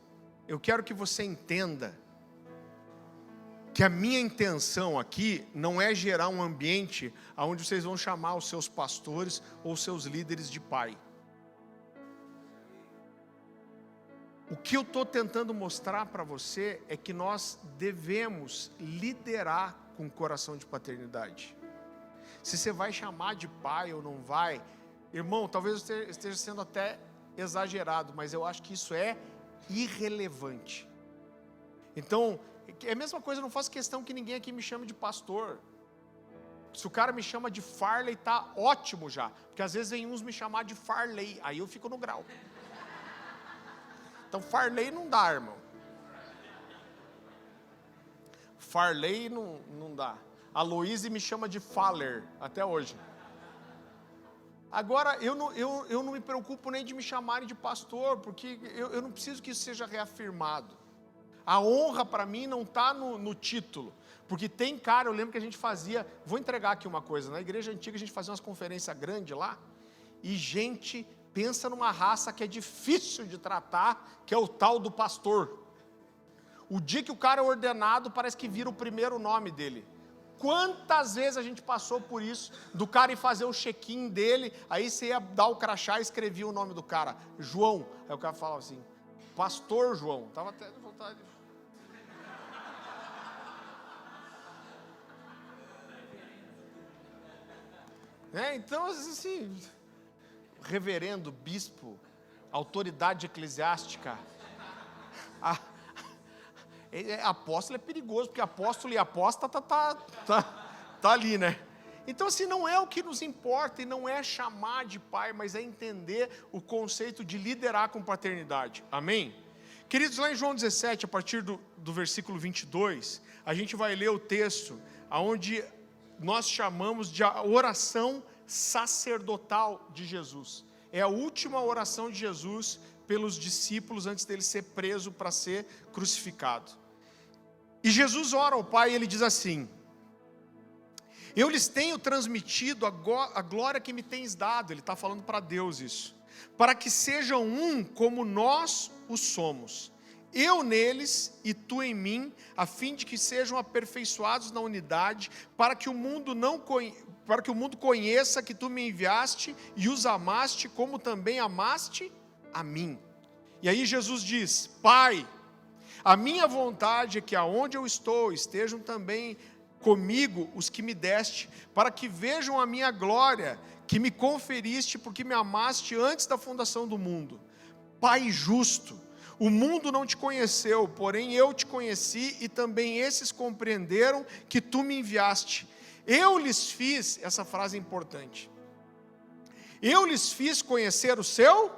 Eu quero que você entenda que a minha intenção aqui não é gerar um ambiente onde vocês vão chamar os seus pastores ou os seus líderes de pai. O que eu estou tentando mostrar para você é que nós devemos liderar com coração de paternidade. Se você vai chamar de pai ou não vai, irmão, talvez eu esteja sendo até exagerado, mas eu acho que isso é irrelevante. Então, é a mesma coisa, eu não faço questão que ninguém aqui me chame de pastor. Se o cara me chama de Farley, tá ótimo já, porque às vezes vem uns me chamar de Farley, aí eu fico no grau. Então Farley não dá, irmão. Farley não dá. A Louise me chama de Faller, até hoje. Agora, eu não me preocupo nem de me chamarem de pastor, porque eu não preciso que isso seja reafirmado. A honra para mim não está no título. Porque tem cara, eu lembro que a gente fazia, vou entregar aqui uma coisa, na igreja antiga a gente fazia umas conferências grandes lá, e gente pensa numa raça que é difícil de tratar, que é o tal do pastor. O dia que o cara é ordenado, parece que vira o primeiro nome dele. Quantas vezes a gente passou por isso, do cara ir fazer o check-in dele, aí você ia dar o crachá e escrevia o nome do cara, João. Aí o cara falava assim, Pastor João. Estava até de vontade. Então, assim, reverendo, bispo, autoridade eclesiástica, apóstolo é perigoso, porque apóstolo e apóstata tá ali, né? Então, assim, não é o que nos importa, e não é chamar de pai, mas é entender o conceito de liderar com paternidade, amém? Queridos, lá em João 17, a partir do versículo 22, a gente vai ler o texto, onde nós chamamos de a oração sacerdotal de Jesus. É a última oração de Jesus pelos discípulos antes dele ser preso para ser crucificado. E Jesus ora ao Pai e ele diz assim: eu lhes tenho transmitido a glória que me tens dado. Ele está falando para Deus isso, para que sejam um como nós o somos, eu neles e tu em mim, a fim de que sejam aperfeiçoados na unidade, para que o mundo conheça que tu me enviaste e os amaste, como também amaste a mim. E aí Jesus diz: Pai, a minha vontade é que aonde eu estou estejam também comigo os que me deste, para que vejam a minha glória, que me conferiste, porque me amaste antes da fundação do mundo. Pai justo, o mundo não te conheceu, porém eu te conheci, e também esses compreenderam que tu me enviaste. Eu lhes fiz, essa frase é importante, eu lhes fiz conhecer o seu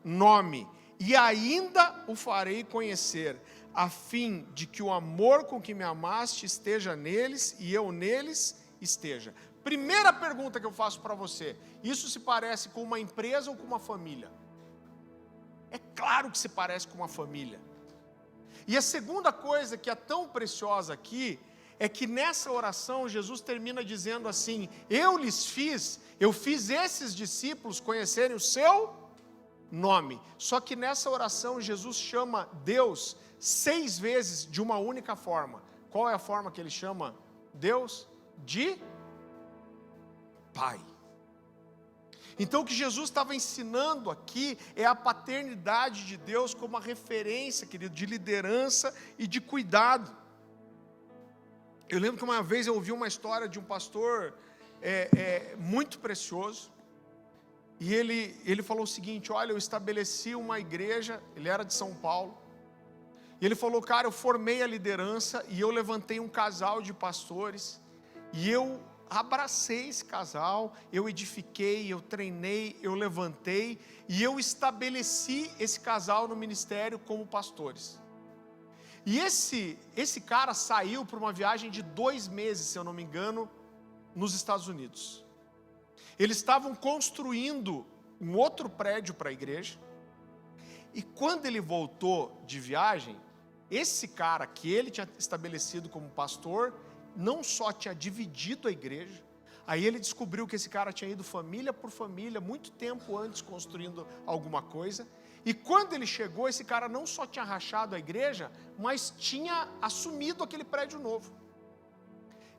nome, e ainda o farei conhecer, a fim de que o amor com que me amaste esteja neles, e eu neles esteja. Primeira pergunta que eu faço para você: isso se parece com uma empresa ou com uma família? É claro que se parece com uma família. E a segunda coisa que é tão preciosa aqui, é que nessa oração Jesus termina dizendo assim: eu fiz esses discípulos conhecerem o seu nome. Só que nessa oração Jesus chama Deus 6 vezes de uma única forma. Qual é a forma que ele chama Deus? De Pai. Então o que Jesus estava ensinando aqui é a paternidade de Deus como uma referência, querido, de liderança e de cuidado. Eu lembro que uma vez eu ouvi uma história de um pastor muito precioso, e ele falou o seguinte: olha, eu estabeleci uma igreja, ele era de São Paulo, e ele falou: cara, eu formei a liderança, e eu levantei um casal de pastores, e eu abracei esse casal, eu edifiquei, eu treinei, eu levantei, e eu estabeleci esse casal no ministério como pastores. E esse cara saiu para uma viagem de 2 meses, se eu não me engano, nos Estados Unidos. Eles estavam construindo um outro prédio para a igreja, e quando ele voltou de viagem, esse cara que ele tinha estabelecido como pastor, não só tinha dividido a igreja, aí ele descobriu que esse cara tinha ido família por família, muito tempo antes, construindo alguma coisa, e quando ele chegou, esse cara não só tinha rachado a igreja, mas tinha assumido aquele prédio novo.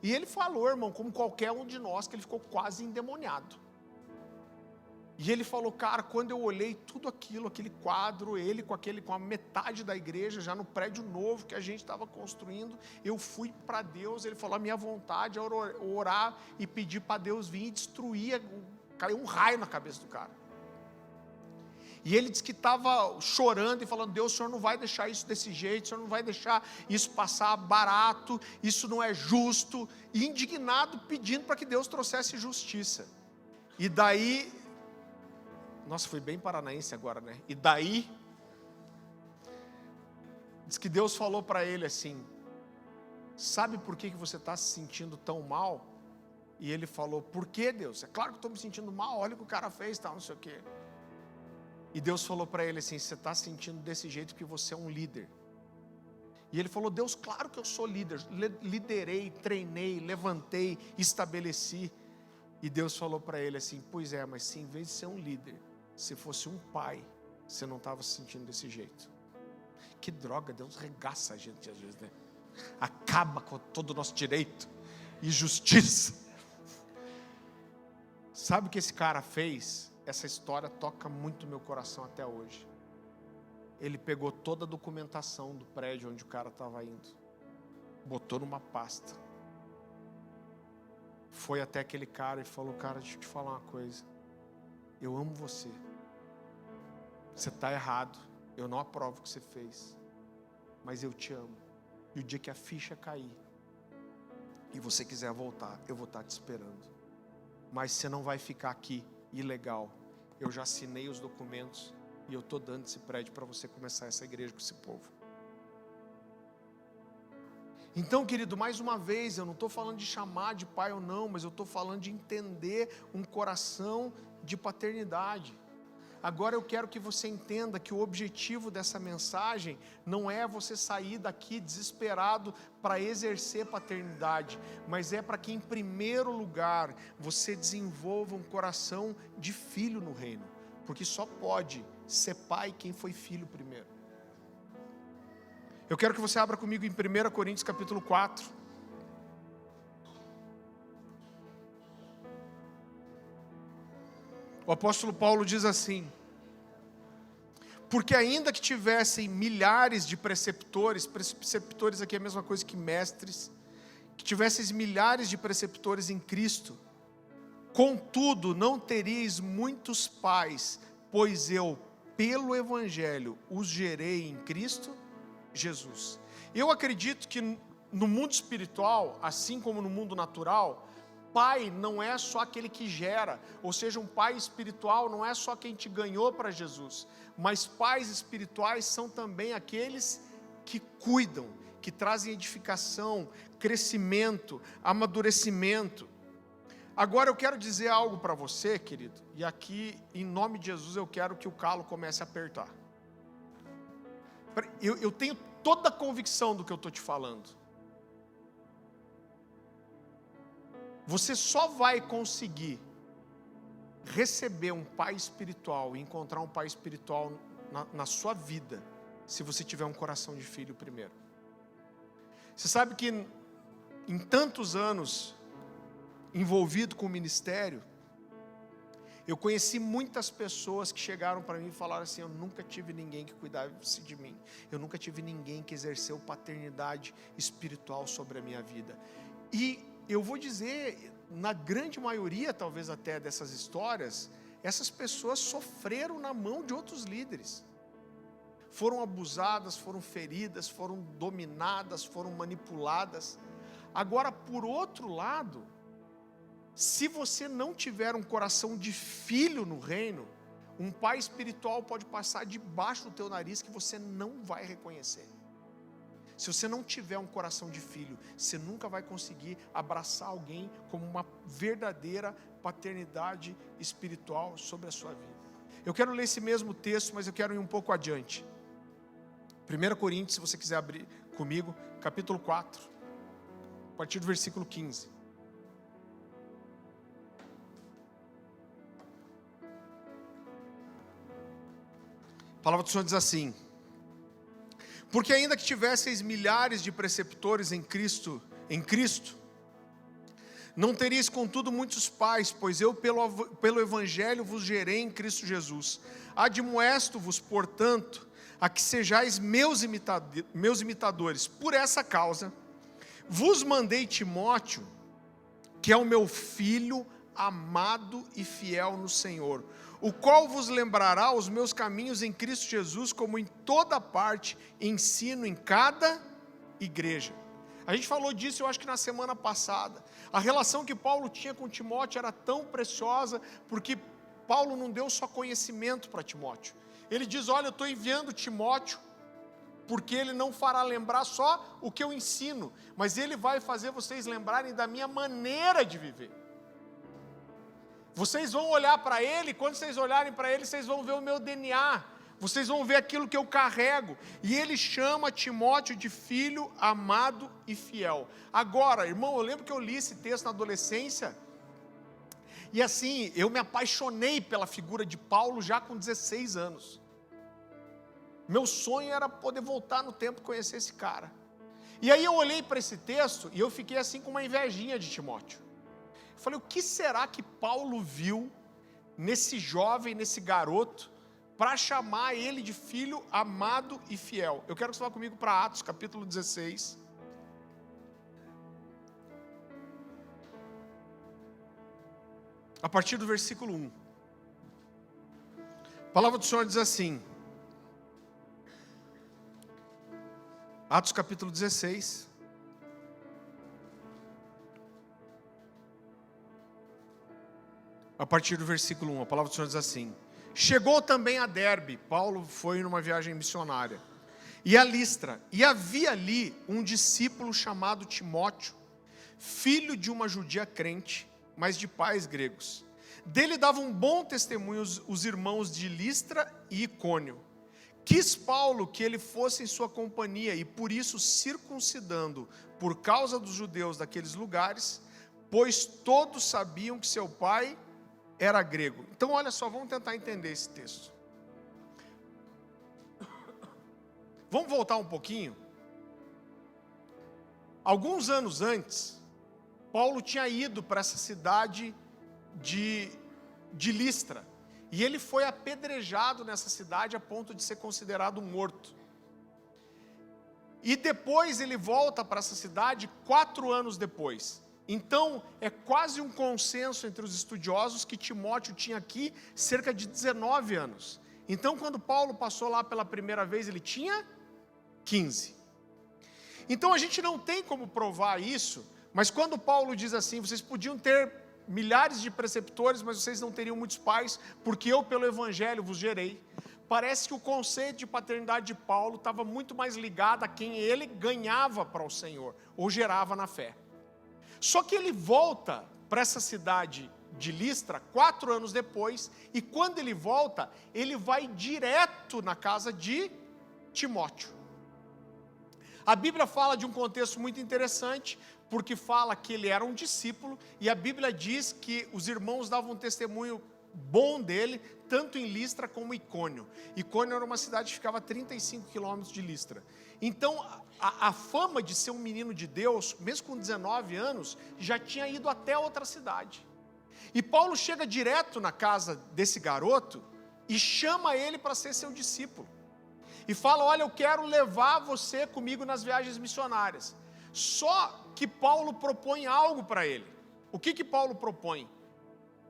E ele falou, irmão, como qualquer um de nós, que ele ficou quase endemoniado. E ele falou: cara, quando eu olhei tudo aquilo, aquele quadro, ele com a metade da igreja, já no prédio novo que a gente estava construindo, eu fui para Deus. Ele falou: a minha vontade é orar e pedir para Deus vir e destruir, caiu um raio na cabeça do cara. E ele disse que estava chorando e falando: Deus, o Senhor não vai deixar isso desse jeito, o Senhor não vai deixar isso passar barato, isso não é justo, e indignado, pedindo para que Deus trouxesse justiça. E daí, nossa, foi bem paranaense agora, né? E daí, diz que Deus falou para ele assim: sabe por que você está se sentindo tão mal? E ele falou: por que, Deus? É claro que eu estou me sentindo mal, olha o que o cara fez, tal, não sei o quê. E Deus falou para ele assim: você está se sentindo desse jeito porque você é um líder. E ele falou: Deus, claro que eu sou líder, liderei, treinei, levantei, estabeleci. E Deus falou para ele assim: pois é, mas se em vez de ser um líder, se fosse um pai, você não estava se sentindo desse jeito. Que droga, Deus regaça a gente às vezes, né? Acaba com todo o nosso direito. e justiça. Sabe o que esse cara fez? Essa história toca muito meu coração até hoje. Ele pegou toda a documentação do prédio onde o cara estava indo, botou numa pasta, foi até aquele cara e falou: cara, deixa eu te falar uma coisa, eu amo você, você está errado, eu não aprovo o que você fez, mas eu te amo, e o dia que a ficha cair e você quiser voltar, eu vou estar te esperando, mas você não vai ficar aqui ilegal, eu já assinei os documentos e eu estou dando esse prédio para você começar essa igreja com esse povo. Então, querido, mais uma vez, eu não estou falando de chamar de pai ou não, mas eu estou falando de entender um coração de paternidade. Agora eu quero que você entenda que o objetivo dessa mensagem não é você sair daqui desesperado para exercer paternidade, mas é para que em primeiro lugar você desenvolva um coração de filho no reino, porque só pode ser pai quem foi filho primeiro. Eu quero que você abra comigo em 1 Coríntios capítulo 4. O apóstolo Paulo diz assim: porque ainda que tivessem milhares de preceptores aqui é a mesma coisa que mestres, que tivesseis milhares de preceptores em Cristo, contudo não teríeis muitos pais, pois eu, pelo Evangelho, os gerei em Cristo Jesus. Eu acredito que no mundo espiritual, assim como no mundo natural, pai não é só aquele que gera, ou seja, um pai espiritual não é só quem te ganhou para Jesus, mas pais espirituais são também aqueles que cuidam, que trazem edificação, crescimento, amadurecimento. Agora eu quero dizer algo para você, querido, e aqui em nome de Jesus eu quero que o calo comece a apertar. Eu tenho toda a convicção do que eu estou te falando. Você só vai conseguir receber um pai espiritual e encontrar um pai espiritual na sua vida, se você tiver um coração de filho primeiro. Você sabe que em tantos anos envolvido com o ministério, eu conheci muitas pessoas que chegaram para mim e falaram assim: eu nunca tive ninguém que cuidasse de mim, eu nunca tive ninguém que exerceu paternidade espiritual sobre a minha vida. E eu vou dizer, na grande maioria talvez até dessas histórias, essas pessoas sofreram na mão de outros líderes, foram abusadas, foram feridas, foram dominadas, foram manipuladas. Agora, por outro lado, se você não tiver um coração de filho no reino, um pai espiritual pode passar debaixo do teu nariz que você não vai reconhecer. Se você não tiver um coração de filho, você nunca vai conseguir abraçar alguém como uma verdadeira paternidade espiritual sobre a sua vida. Eu quero ler esse mesmo texto, mas eu quero ir um pouco adiante. 1 Coríntios, se você quiser abrir comigo, capítulo 4, a partir do versículo 15. A palavra do Senhor diz assim: porque ainda que tivesseis milhares de preceptores em Cristo, não teríeis contudo muitos pais, pois eu pelo Evangelho vos gerei em Cristo Jesus. Admoesto-vos, portanto, a que sejais meus imitadores. Por essa causa, vos mandei Timóteo, que é o meu filho amado e fiel no Senhor, o qual vos lembrará os meus caminhos em Cristo Jesus, como em toda parte ensino em cada igreja. A gente falou disso, eu acho que na semana passada. A relação que Paulo tinha com Timóteo era tão preciosa, porque Paulo não deu só conhecimento para Timóteo. Ele diz: olha, eu estou enviando Timóteo, porque ele não fará lembrar só o que eu ensino, mas ele vai fazer vocês lembrarem da minha maneira de viver. Vocês vão olhar para ele, quando vocês olharem para ele, vocês vão ver o meu DNA, vocês vão ver aquilo que eu carrego. E ele chama Timóteo de filho amado e fiel. Agora, irmão, eu lembro que eu li esse texto na adolescência, e assim, eu me apaixonei pela figura de Paulo já com 16 anos. Meu sonho era poder voltar no tempo e conhecer esse cara. E aí eu olhei para esse texto e eu fiquei assim com uma invejinha de Timóteo. Eu falei, o que será que Paulo viu nesse jovem, nesse garoto, para chamar ele de filho amado e fiel? Eu quero que você vá comigo para Atos capítulo 16. A partir do versículo 1. A palavra do Senhor diz assim. Atos capítulo 16. A partir do versículo 1, a palavra do Senhor diz assim: chegou também a Derbe, Paulo foi numa viagem missionária, e a Listra, e havia ali um discípulo chamado Timóteo, filho de uma judia crente, mas de pais gregos. Dele davam bom testemunho os irmãos de Listra e Icônio. Quis Paulo que ele fosse em sua companhia, e por isso circuncidando, por causa dos judeus daqueles lugares, pois todos sabiam que seu pai era grego. Então olha só, vamos tentar entender esse texto. Vamos voltar um pouquinho. Alguns anos antes, Paulo tinha ido para essa cidade de Listra, e ele foi apedrejado nessa cidade a ponto de ser considerado morto. E depois ele volta para essa cidade 4 anos depois. Então, é quase um consenso entre os estudiosos que Timóteo tinha aqui cerca de 19 anos. Então, quando Paulo passou lá pela primeira vez, ele tinha 15. Então, a gente não tem como provar isso, mas quando Paulo diz assim, vocês podiam ter milhares de preceptores, mas vocês não teriam muitos pais, porque eu pelo evangelho vos gerei. Parece que o conceito de paternidade de Paulo estava muito mais ligado a quem ele ganhava para o Senhor, ou gerava na fé. Só que ele volta para essa cidade de Listra 4 anos depois, e quando ele volta, ele vai direto na casa de Timóteo. A Bíblia fala de um contexto muito interessante, porque fala que ele era um discípulo, e a Bíblia diz que os irmãos davam um testemunho bom dele, tanto em Listra como em Icônio. Icônio era uma cidade que ficava a 35 quilômetros de Listra. Então, a fama de ser um menino de Deus, mesmo com 19 anos, já tinha ido até outra cidade. E Paulo chega direto na casa desse garoto e chama ele para ser seu discípulo. E fala, olha, eu quero levar você comigo nas viagens missionárias. Só que Paulo propõe algo para ele. O que Paulo propõe?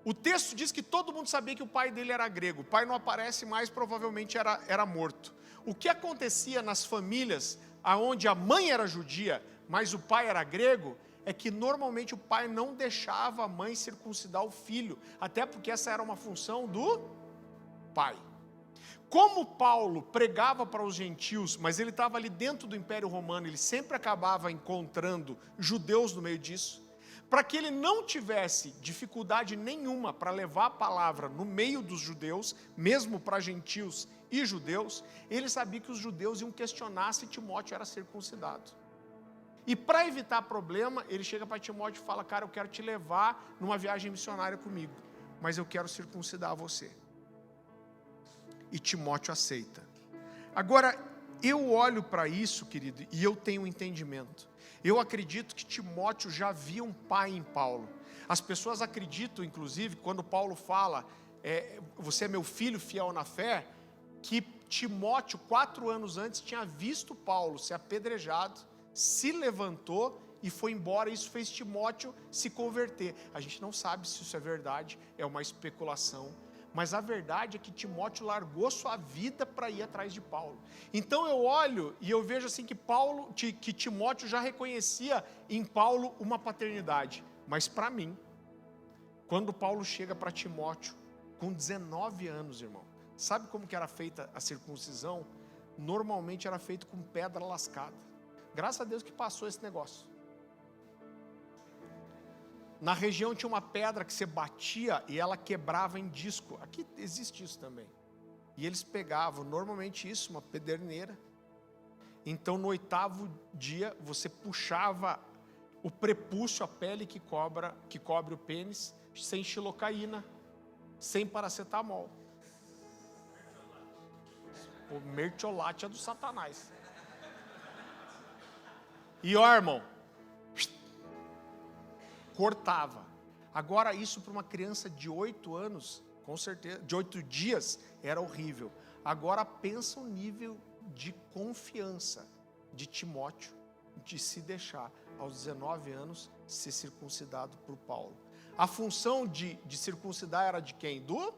O texto diz que todo mundo sabia que o pai dele era grego. O pai não aparece mais, provavelmente era morto. O que acontecia nas famílias onde a mãe era judia, mas o pai era grego, é que normalmente o pai não deixava a mãe circuncidar o filho, até porque essa era uma função do pai. Como Paulo pregava para os gentios, mas ele estava ali dentro do Império Romano, ele sempre acabava encontrando judeus no meio disso, para que ele não tivesse dificuldade nenhuma para levar a palavra no meio dos judeus, mesmo para gentios e judeus, ele sabia que os judeus iam questionar se Timóteo era circuncidado. E para evitar problema, ele chega para Timóteo e fala, cara, eu quero te levar numa viagem missionária comigo, mas eu quero circuncidar você. E Timóteo aceita. Agora, eu olho para isso, querido, e eu tenho um entendimento. Eu acredito que Timóteo já via um pai em Paulo. As pessoas acreditam, inclusive, quando Paulo fala, você é meu filho fiel na fé, que Timóteo, 4 anos antes, tinha visto Paulo ser apedrejado, se levantou e foi embora. Isso fez Timóteo se converter. A gente não sabe se isso é verdade, é uma especulação. Mas a verdade é que Timóteo largou sua vida para ir atrás de Paulo. Então eu olho e eu vejo assim que Timóteo já reconhecia em Paulo uma paternidade. Mas para mim, quando Paulo chega para Timóteo, com 19 anos, irmão, sabe como que era feita a circuncisão? Normalmente era feito com pedra lascada. Graças a Deus que passou esse negócio. Na região tinha uma pedra que você batia e ela quebrava em disco. Aqui existe isso também. E eles pegavam, normalmente isso, uma pederneira. Então no 8º dia você puxava o prepúcio, a pele que cobre o pênis, sem xilocaína, sem paracetamol. O mertiolate é do Satanás. E ó, irmão, cortava. Agora isso para uma criança de 8 anos, com certeza, de 8 dias, era horrível. Agora pensa o nível de confiança de Timóteo, de se deixar, aos 19 anos, ser circuncidado por Paulo. A função de circuncidar era de quem? Do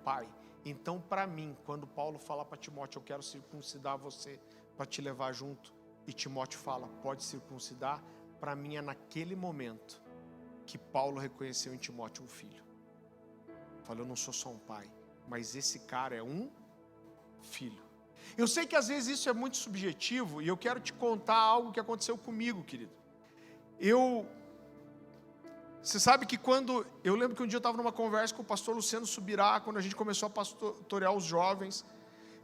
pai. Então, para mim, quando Paulo fala para Timóteo, eu quero circuncidar você para te levar junto, e Timóteo fala, pode circuncidar, para mim é naquele momento que Paulo reconheceu em Timóteo um filho. Falou, eu não sou só um pai, mas esse cara é um filho. Eu sei que às vezes isso é muito subjetivo, e eu quero te contar algo que aconteceu comigo, querido. Você sabe que eu lembro que um dia eu estava numa conversa com o pastor Luciano Subirá, quando a gente começou a pastorear os jovens,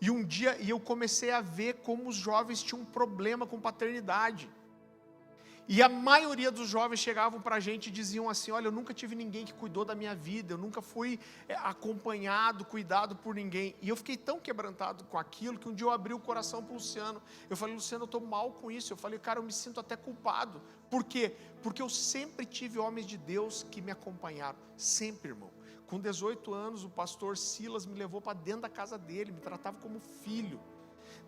e eu comecei a ver como os jovens tinham um problema com paternidade. E a maioria dos jovens chegavam para a gente e diziam assim, olha, eu nunca tive ninguém que cuidou da minha vida, eu nunca fui acompanhado, cuidado por ninguém. E eu fiquei tão quebrantado com aquilo, que um dia eu abri o coração para o Luciano. Eu falei, Luciano, eu estou mal com isso. Eu falei, cara, eu me sinto até culpado. Por quê? Porque eu sempre tive homens de Deus que me acompanharam. Sempre, irmão. Com 18 anos, o pastor Silas me levou para dentro da casa dele, me tratava como filho.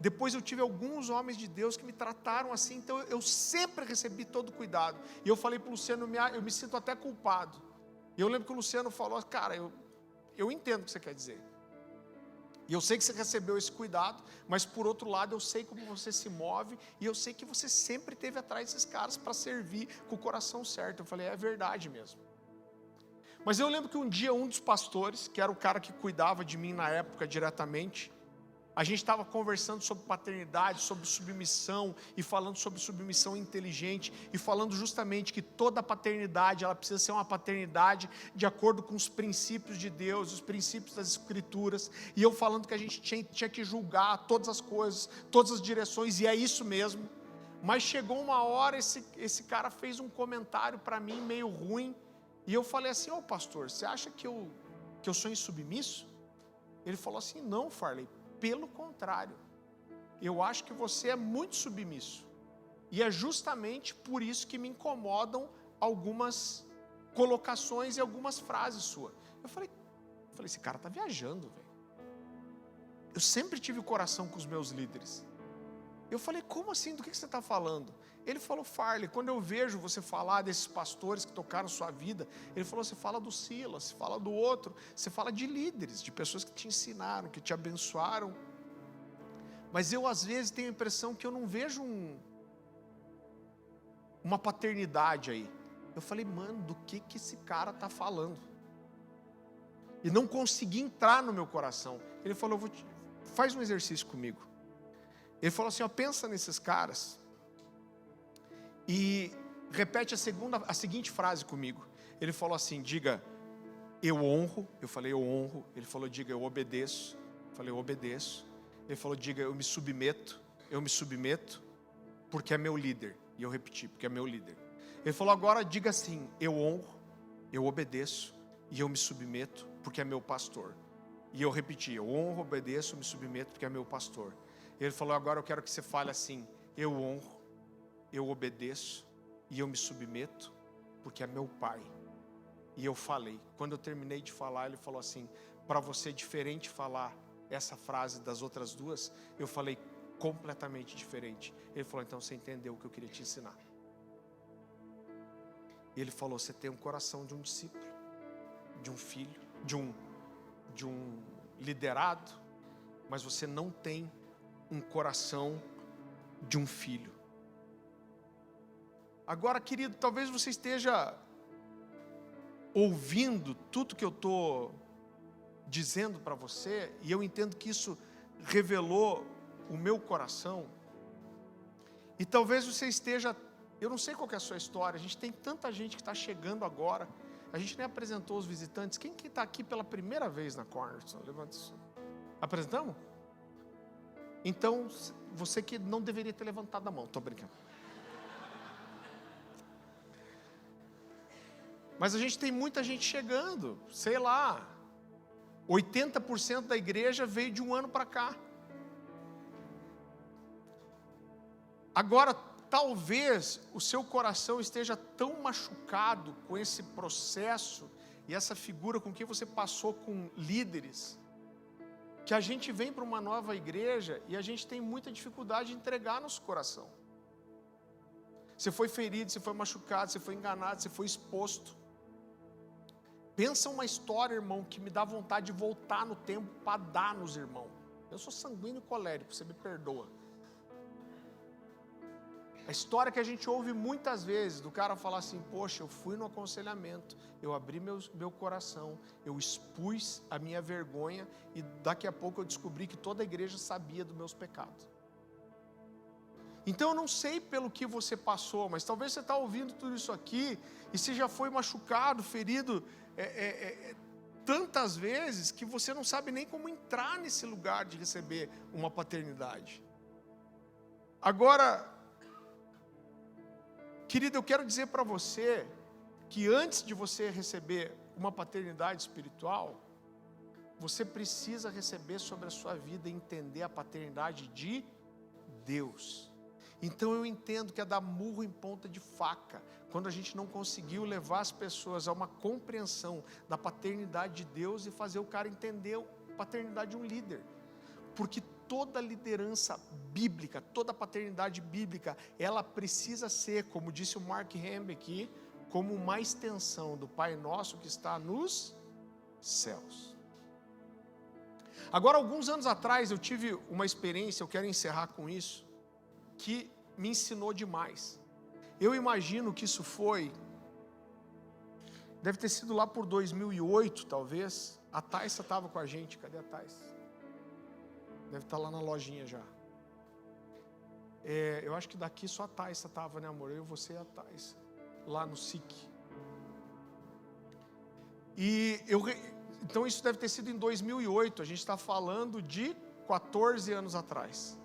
Depois eu tive alguns homens de Deus que me trataram assim, então eu sempre recebi todo cuidado. E eu falei para o Luciano, eu me sinto até culpado. E eu lembro que o Luciano falou, cara, eu entendo o que você quer dizer. E eu sei que você recebeu esse cuidado, mas por outro lado eu sei como você se move, e eu sei que você sempre esteve atrás desses caras para servir com o coração certo. Eu falei, é verdade mesmo. Mas eu lembro que um dia um dos pastores, que era o cara que cuidava de mim na época diretamente, a gente estava conversando sobre paternidade, sobre submissão, e falando sobre submissão inteligente, e falando justamente que toda paternidade, ela precisa ser uma paternidade de acordo com os princípios de Deus, os princípios das Escrituras, e eu falando que a gente tinha que julgar todas as coisas, todas as direções, e é isso mesmo. Mas chegou uma hora, esse cara fez um comentário para mim meio ruim, e eu falei assim, ô pastor, você acha que eu sou insubmisso? Ele falou assim, não, Farley, pelo contrário, eu acho que você é muito submisso, e é justamente por isso que me incomodam algumas colocações e algumas frases suas. Eu falei, esse cara está viajando, velho. Eu sempre tive o coração com os meus líderes. Eu falei, como assim? Do que você está falando? Ele falou, Farley, quando eu vejo você falar desses pastores que tocaram sua vida, ele falou, você fala do Silas, você fala do outro, você fala de líderes, de pessoas que te ensinaram, que te abençoaram. Mas eu às vezes tenho a impressão que eu não vejo uma paternidade aí. Eu falei, mano, do que esse cara está falando? E não consegui entrar no meu coração. Ele falou, faz um exercício comigo. Ele falou assim, ó, pensa nesses caras e repete a seguinte frase comigo. Ele falou assim, diga, eu honro. Eu falei, eu honro. Ele falou, diga, eu obedeço. Eu falei, eu obedeço. Ele falou, diga, eu me submeto, porque é meu líder. E eu repeti, porque é meu líder. Ele falou, agora diga assim, eu honro, eu obedeço e eu me submeto, porque é meu pastor. E eu repeti, eu honro, obedeço, me submeto, porque é meu pastor. Ele falou, agora eu quero que você fale assim, eu honro, eu obedeço e eu me submeto, porque é meu pai. E eu falei, quando eu terminei de falar, ele falou assim, para você é diferente falar essa frase das outras duas? Eu falei, completamente diferente. Ele falou, então você entendeu o que eu queria te ensinar. E ele falou, você tem um coração de um discípulo, de um filho, de um liderado, mas você não tem um coração de um filho. Agora, querido, talvez você esteja ouvindo tudo que eu estou dizendo para você, e eu entendo que isso revelou o meu coração, e talvez você esteja, eu não sei qual que é a sua história, a gente tem tanta gente que está chegando agora, a gente nem apresentou os visitantes. Quem que está aqui pela primeira vez na Cornerstone? Levanta isso. Apresentamos? Então, você que não deveria ter levantado a mão, estou brincando. Mas a gente tem muita gente chegando, sei lá, 80% da igreja veio de um ano para cá. Agora, talvez o seu coração esteja tão machucado com esse processo e essa figura com que você passou com líderes, que a gente vem para uma nova igreja e a gente tem muita dificuldade de entregar nosso coração. Você foi ferido, você foi machucado, você foi enganado, você foi exposto. Pensa uma história, irmão, que me dá vontade de voltar no tempo para dar nos irmãos. Eu sou sanguíneo e colérico, você me perdoa. A história que a gente ouve muitas vezes, do cara falar assim, poxa, eu fui no aconselhamento, eu abri meu coração, eu expus a minha vergonha e daqui a pouco eu descobri que toda a igreja sabia dos meus pecados. Então eu não sei pelo que você passou, mas talvez você está ouvindo tudo isso aqui e você já foi machucado, ferido tantas vezes que você não sabe nem como entrar nesse lugar de receber uma paternidade. Agora, querido, eu quero dizer para você que antes de você receber uma paternidade espiritual, você precisa receber sobre a sua vida e entender a paternidade de Deus. Então eu entendo que é dar murro em ponta de faca, quando a gente não conseguiu levar as pessoas a uma compreensão da paternidade de Deus e fazer o cara entender a paternidade de um líder. Porque toda liderança bíblica, toda paternidade bíblica, ela precisa ser, como disse o Mark Hamby aqui, como uma extensão do Pai Nosso que está nos céus. Agora, alguns anos atrás, eu tive uma experiência, eu quero encerrar com isso, que me ensinou demais. Eu imagino que isso deve ter sido lá por 2008, talvez. A Thaisa estava com a gente, cadê a Thaisa? Deve estar lá na lojinha já. Eu acho que daqui só a Thaisa estava, né, amor? Eu, você e a Thaisa, lá no SIC. Então isso deve ter sido em 2008, a gente está falando de 14 anos atrás.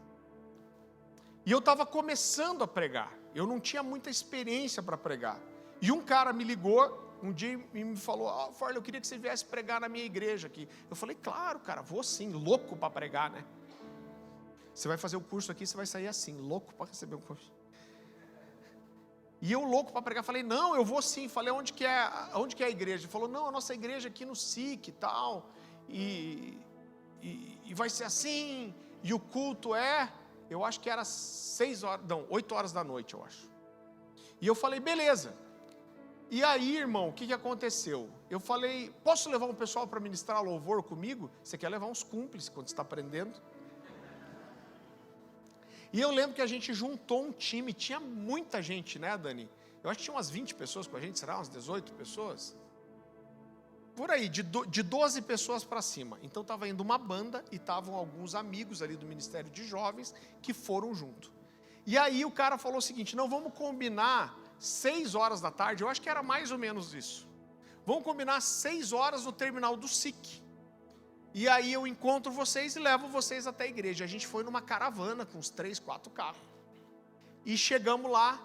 E eu estava começando a pregar, eu não tinha muita experiência para pregar. E um cara me ligou um dia e me falou, Farley, eu queria que você viesse pregar na minha igreja aqui. Eu falei, claro, cara, vou sim, louco para pregar, né? Você vai fazer o curso aqui, você vai sair assim, louco para receber um curso. E eu louco para pregar, falei, não, eu vou sim. Falei, onde que é a igreja? Ele falou, não, a nossa igreja aqui no SIC e tal, e vai ser assim, e o culto eu acho que era 8 horas da noite, eu acho. E eu falei, beleza. E aí, irmão, o que aconteceu? Eu falei, posso levar um pessoal para ministrar louvor comigo? Você quer levar uns cúmplices quando você está aprendendo? E eu lembro que a gente juntou um time, tinha muita gente, né, Dani? Eu acho que tinha umas 20 pessoas com a gente, será? Umas 18 pessoas? Por aí, de 12 pessoas para cima. Então estava indo uma banda e estavam alguns amigos ali do Ministério de Jovens que foram junto. E aí o cara falou o seguinte, não, vamos combinar 6 horas da tarde, eu acho que era mais ou menos isso. Vamos combinar 6 horas no terminal do SIC. E aí eu encontro vocês e levo vocês até a igreja. A gente foi numa caravana com uns 3, 4 carros. E chegamos lá,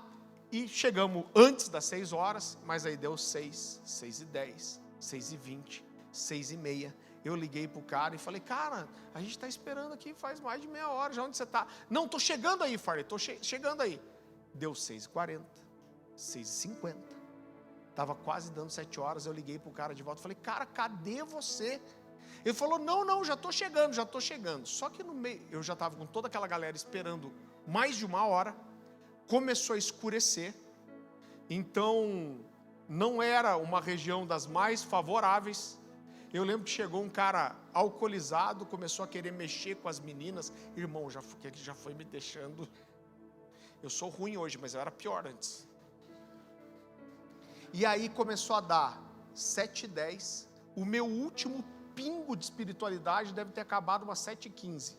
e chegamos antes das 6 horas, mas aí deu 6, 6:10, 6:20, 6:30. Eu liguei pro cara e falei, cara, a gente está esperando aqui faz mais de meia hora, já onde você está? Não, estou chegando aí, Farley, estou chegando aí. Deu 6:40, 6:50. Estava quase dando 7 horas, eu liguei pro cara de volta, falei, cara, cadê você? Ele falou, não, já estou chegando. Só que no meio, eu já estava com toda aquela galera esperando mais de uma hora, começou a escurecer, então não era uma região das mais favoráveis. Eu lembro que chegou um cara alcoolizado, começou a querer mexer com as meninas. Irmão, já foi me deixando. Eu sou ruim hoje, mas eu era pior antes. E aí começou a dar 7:10, o meu último pingo de espiritualidade deve ter acabado umas 7:15.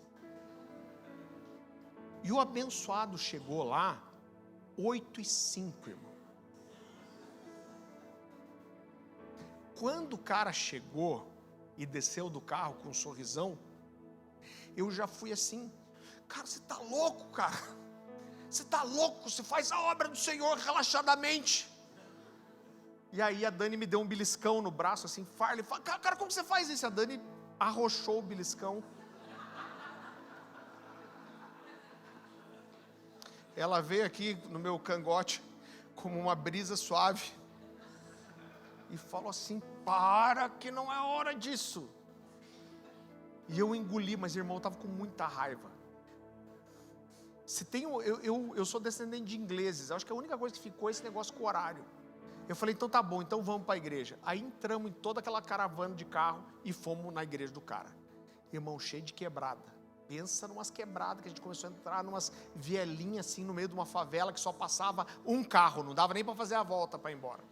E o abençoado chegou lá 8:05, irmão. Quando o cara chegou e desceu do carro com um sorrisão, eu já fui assim, cara, você está louco, cara? Você está louco? Você faz a obra do Senhor relaxadamente. E aí a Dani me deu um beliscão no braço, assim, Farley, cara, como você faz isso? A Dani arrochou o beliscão. ela veio aqui no meu cangote como uma brisa suave e falou assim: para que não é hora disso. E eu engoli, mas irmão, eu estava com muita raiva. Se tem, eu sou descendente de ingleses, acho que a única coisa que ficou é esse negócio com o horário. Eu falei: então tá bom, então vamos para a igreja. Aí entramos em toda aquela caravana de carro e fomos na igreja do cara. Irmão, cheio de quebrada. Pensa numas quebradas, que a gente começou a entrar numas vielinhas assim no meio de uma favela que só passava um carro, não dava nem para fazer a volta para ir embora.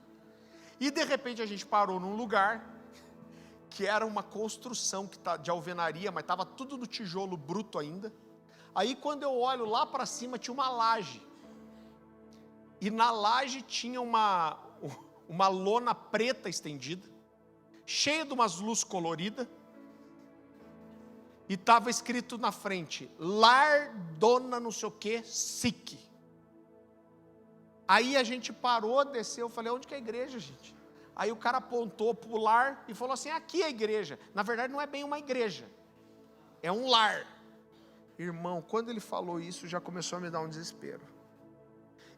E de repente a gente parou num lugar que era uma construção de alvenaria, mas estava tudo no tijolo bruto ainda. Aí quando eu olho lá para cima tinha uma laje. E na laje tinha uma lona preta estendida, cheia de umas luzes coloridas. E estava escrito na frente: Lar Dona não sei o que, SIC. Aí a gente parou, desceu, eu falei: onde que é a igreja, gente? Aí o cara apontou para o lar e falou assim: aqui é a igreja. Na verdade não é bem uma igreja, é um lar. Irmão, quando ele falou isso, já começou a me dar um desespero.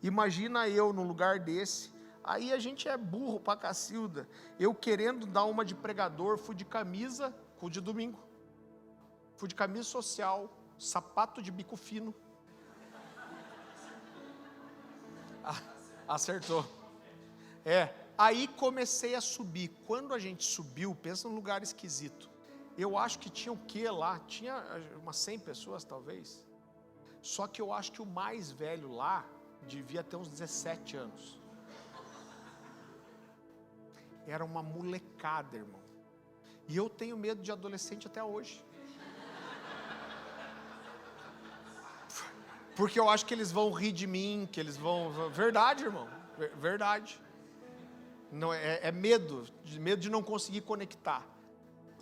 Imagina eu num lugar desse. Aí a gente é burro pra cacilda. Eu querendo dar uma de pregador, fui de camisa, fui de domingo. Fui de camisa social, sapato de bico fino. Acertou. Aí comecei a subir. Quando a gente subiu, pensa num lugar esquisito. Eu acho que tinha o quê lá? Tinha umas 100 pessoas talvez. Só que eu acho que o mais velho lá devia ter uns 17 anos. Era uma molecada, irmão. E eu tenho medo de adolescente até hoje. Porque eu acho que eles vão rir de mim, que eles vão... Verdade, irmão, verdade. Não, é medo de não conseguir conectar.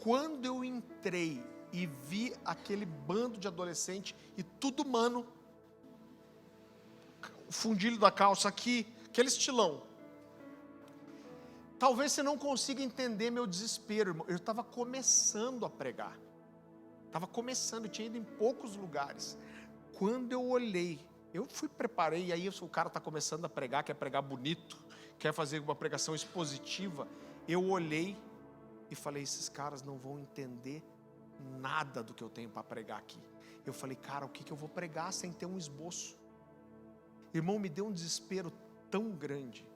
Quando eu entrei e vi aquele bando de adolescente e tudo humano, o fundilho da calça aqui, aquele estilão. Talvez você não consiga entender meu desespero, irmão. Eu estava começando a pregar. Eu tinha ido em poucos lugares. Quando eu olhei, eu preparei, aí o cara está começando a pregar, quer pregar bonito, quer fazer uma pregação expositiva. Eu olhei e falei: esses caras não vão entender nada do que eu tenho para pregar aqui. Eu falei: cara, o que eu vou pregar sem ter um esboço? Irmão, me deu um desespero tão grande.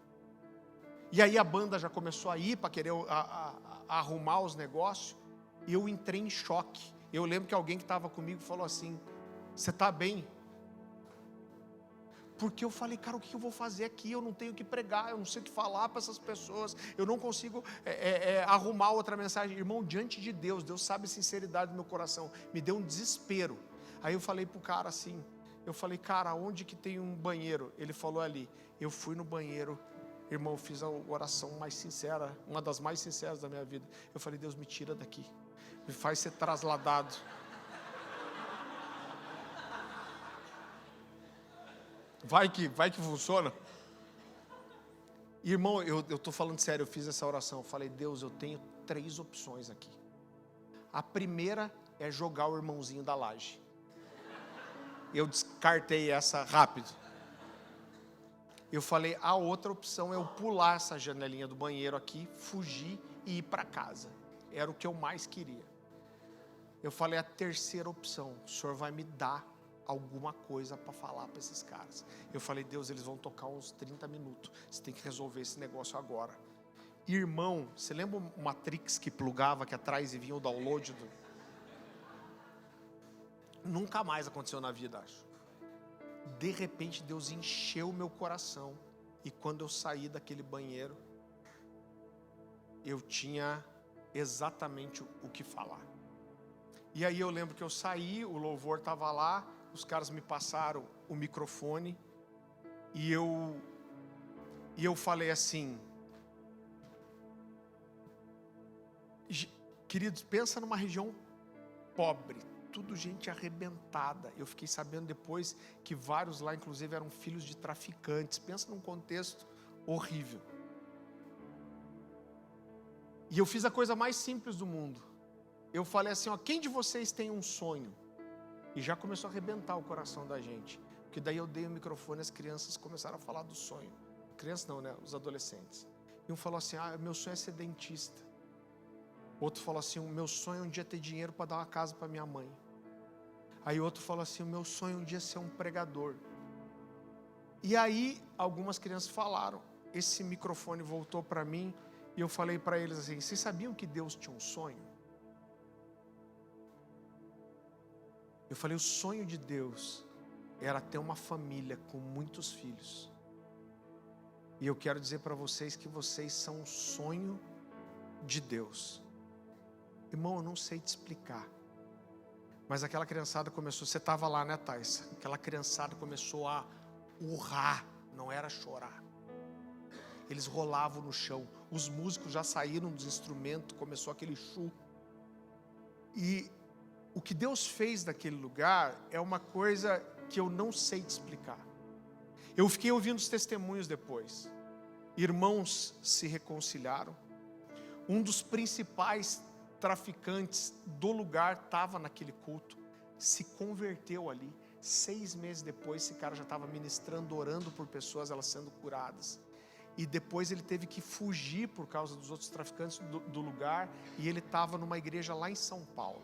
E aí a banda já começou a ir para querer arrumar os negócios, e eu entrei em choque. Eu lembro que alguém que estava comigo falou assim: você está bem? Porque eu falei: cara, o que eu vou fazer aqui? Eu não tenho o que pregar, eu não sei o que falar para essas pessoas, eu não consigo arrumar outra mensagem. Irmão, diante de Deus, Deus sabe a sinceridade do meu coração, me deu um desespero. Aí eu falei para o cara assim, eu falei: cara, onde que tem um banheiro? Ele falou: ali. Eu fui no banheiro, irmão, eu fiz a oração mais sincera, uma das mais sinceras da minha vida. Eu falei: Deus, me tira daqui, me faz ser trasladado. Vai que funciona. Irmão, eu estou falando sério, eu fiz essa oração. Eu falei: Deus, eu tenho 3 opções aqui. A primeira é jogar o irmãozinho da laje. Eu descartei essa rápido. Eu falei: a outra opção é eu pular essa janelinha do banheiro aqui, fugir e ir para casa. Era o que eu mais queria. Eu falei: a terceira opção, o Senhor vai me dar alguma coisa para falar para esses caras. Eu falei: Deus, eles vão tocar uns 30 minutos, você tem que resolver esse negócio agora. Irmão, você lembra o Matrix que plugava aqui atrás e vinha o download Nunca mais aconteceu na vida, acho. De repente Deus encheu o meu coração, e quando eu saí daquele banheiro, eu tinha exatamente o que falar. E aí eu lembro que eu saí, o louvor estava lá, os caras me passaram o microfone, e eu falei assim: queridos, pensa numa região pobre, tudo gente arrebentada. Eu fiquei sabendo depois que vários lá, inclusive, eram filhos de traficantes. Pensa num contexto horrível. E eu fiz a coisa mais simples do mundo. Eu falei assim: ó, quem de vocês tem um sonho? E já começou a arrebentar o coração da gente. Porque daí eu dei o microfone, as crianças começaram a falar do sonho. Crianças não, né? Os adolescentes. E um falou assim, meu sonho é ser dentista. Outro falou assim, o meu sonho é um dia ter dinheiro para dar uma casa para minha mãe. Aí outro falou assim, o meu sonho é um dia ser um pregador. E aí algumas crianças falaram, esse microfone voltou para mim e eu falei para eles assim, vocês sabiam que Deus tinha um sonho? Eu falei, o sonho de Deus era ter uma família com muitos filhos. E eu quero dizer para vocês que vocês são um sonho de Deus. Irmão, eu não sei te explicar. Mas aquela criançada começou, você estava lá, né, Thais? Aquela criançada começou a urrar, não era chorar. Eles rolavam no chão. Os músicos já saíram dos instrumentos, começou aquele chu. E o que Deus fez naquele lugar é uma coisa que eu não sei te explicar. Eu fiquei ouvindo os testemunhos depois. Irmãos se reconciliaram. Um dos principais traficantes do lugar estava naquele culto, se converteu ali. 6 meses depois, esse cara já estava ministrando, orando por pessoas, elas sendo curadas. E depois ele teve que fugir por causa dos outros traficantes do lugar, e ele estava numa igreja lá em São Paulo.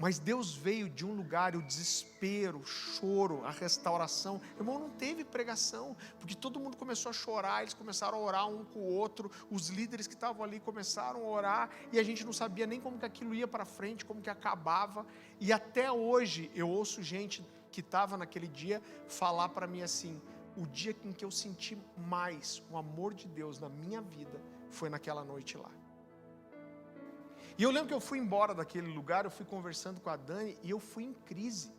Mas Deus veio de um lugar, o desespero, o choro, a restauração. Irmão, não teve pregação, porque todo mundo começou a chorar, eles começaram a orar um com o outro, os líderes que estavam ali começaram a orar, e a gente não sabia nem como que aquilo ia para frente, como que acabava. E até hoje eu ouço gente que estava naquele dia falar para mim assim, o dia em que eu senti mais o amor de Deus na minha vida foi naquela noite lá. E eu lembro que eu fui embora daquele lugar, eu fui conversando com a Dani e eu fui em crise.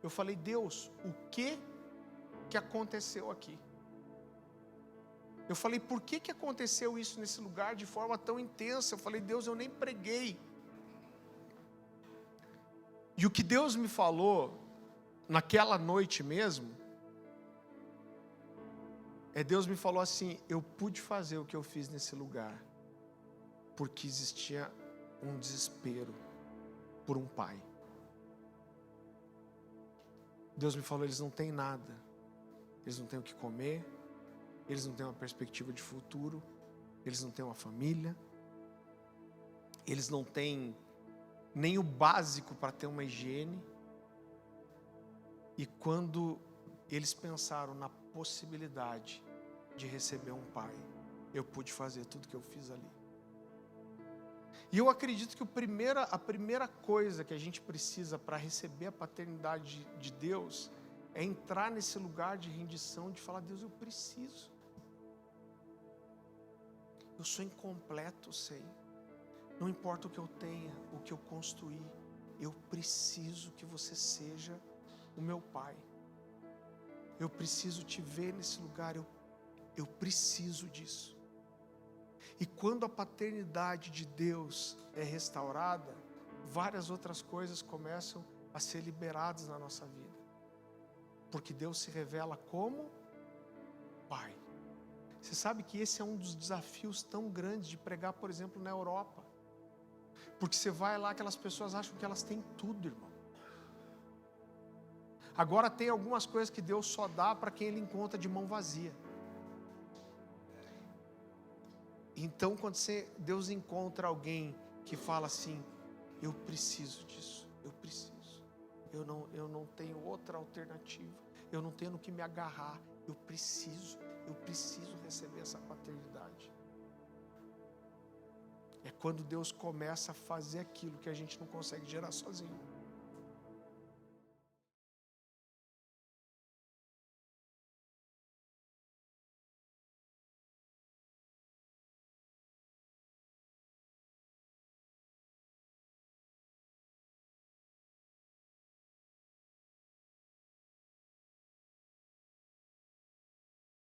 Eu falei, Deus, o que aconteceu aqui? Eu falei, por que aconteceu isso nesse lugar de forma tão intensa? Eu falei, Deus, eu nem preguei. E o que Deus me falou naquela noite mesmo, Deus me falou assim, eu pude fazer o que eu fiz nesse lugar, porque existia um desespero por um pai. Deus me falou, eles não têm nada, eles não têm o que comer, eles não têm uma perspectiva de futuro, eles não têm uma família, eles não têm nem o básico para ter uma higiene. E quando eles pensaram na possibilidade de receber um pai, eu pude fazer tudo que eu fiz ali. E eu acredito que a primeira coisa que a gente precisa para receber a paternidade de Deus é entrar nesse lugar de rendição, de falar, Deus, eu preciso. Eu sou incompleto, sei. Não importa o que eu tenha, o que eu construí, eu preciso que você seja o meu pai. Eu preciso te ver nesse lugar, eu preciso disso. E quando a paternidade de Deus é restaurada, várias outras coisas começam a ser liberadas na nossa vida. Porque Deus se revela como Pai. Você sabe que esse é um dos desafios tão grandes de pregar, por exemplo, na Europa. Porque você vai lá, aquelas pessoas acham que elas têm tudo, irmão. Agora tem algumas coisas que Deus só dá para quem Ele encontra de mão vazia. Então, quando Deus encontra alguém que fala assim, eu preciso disso, eu preciso, eu não tenho outra alternativa, eu não tenho no que me agarrar, eu preciso receber essa paternidade. É quando Deus começa a fazer aquilo que a gente não consegue gerar sozinho.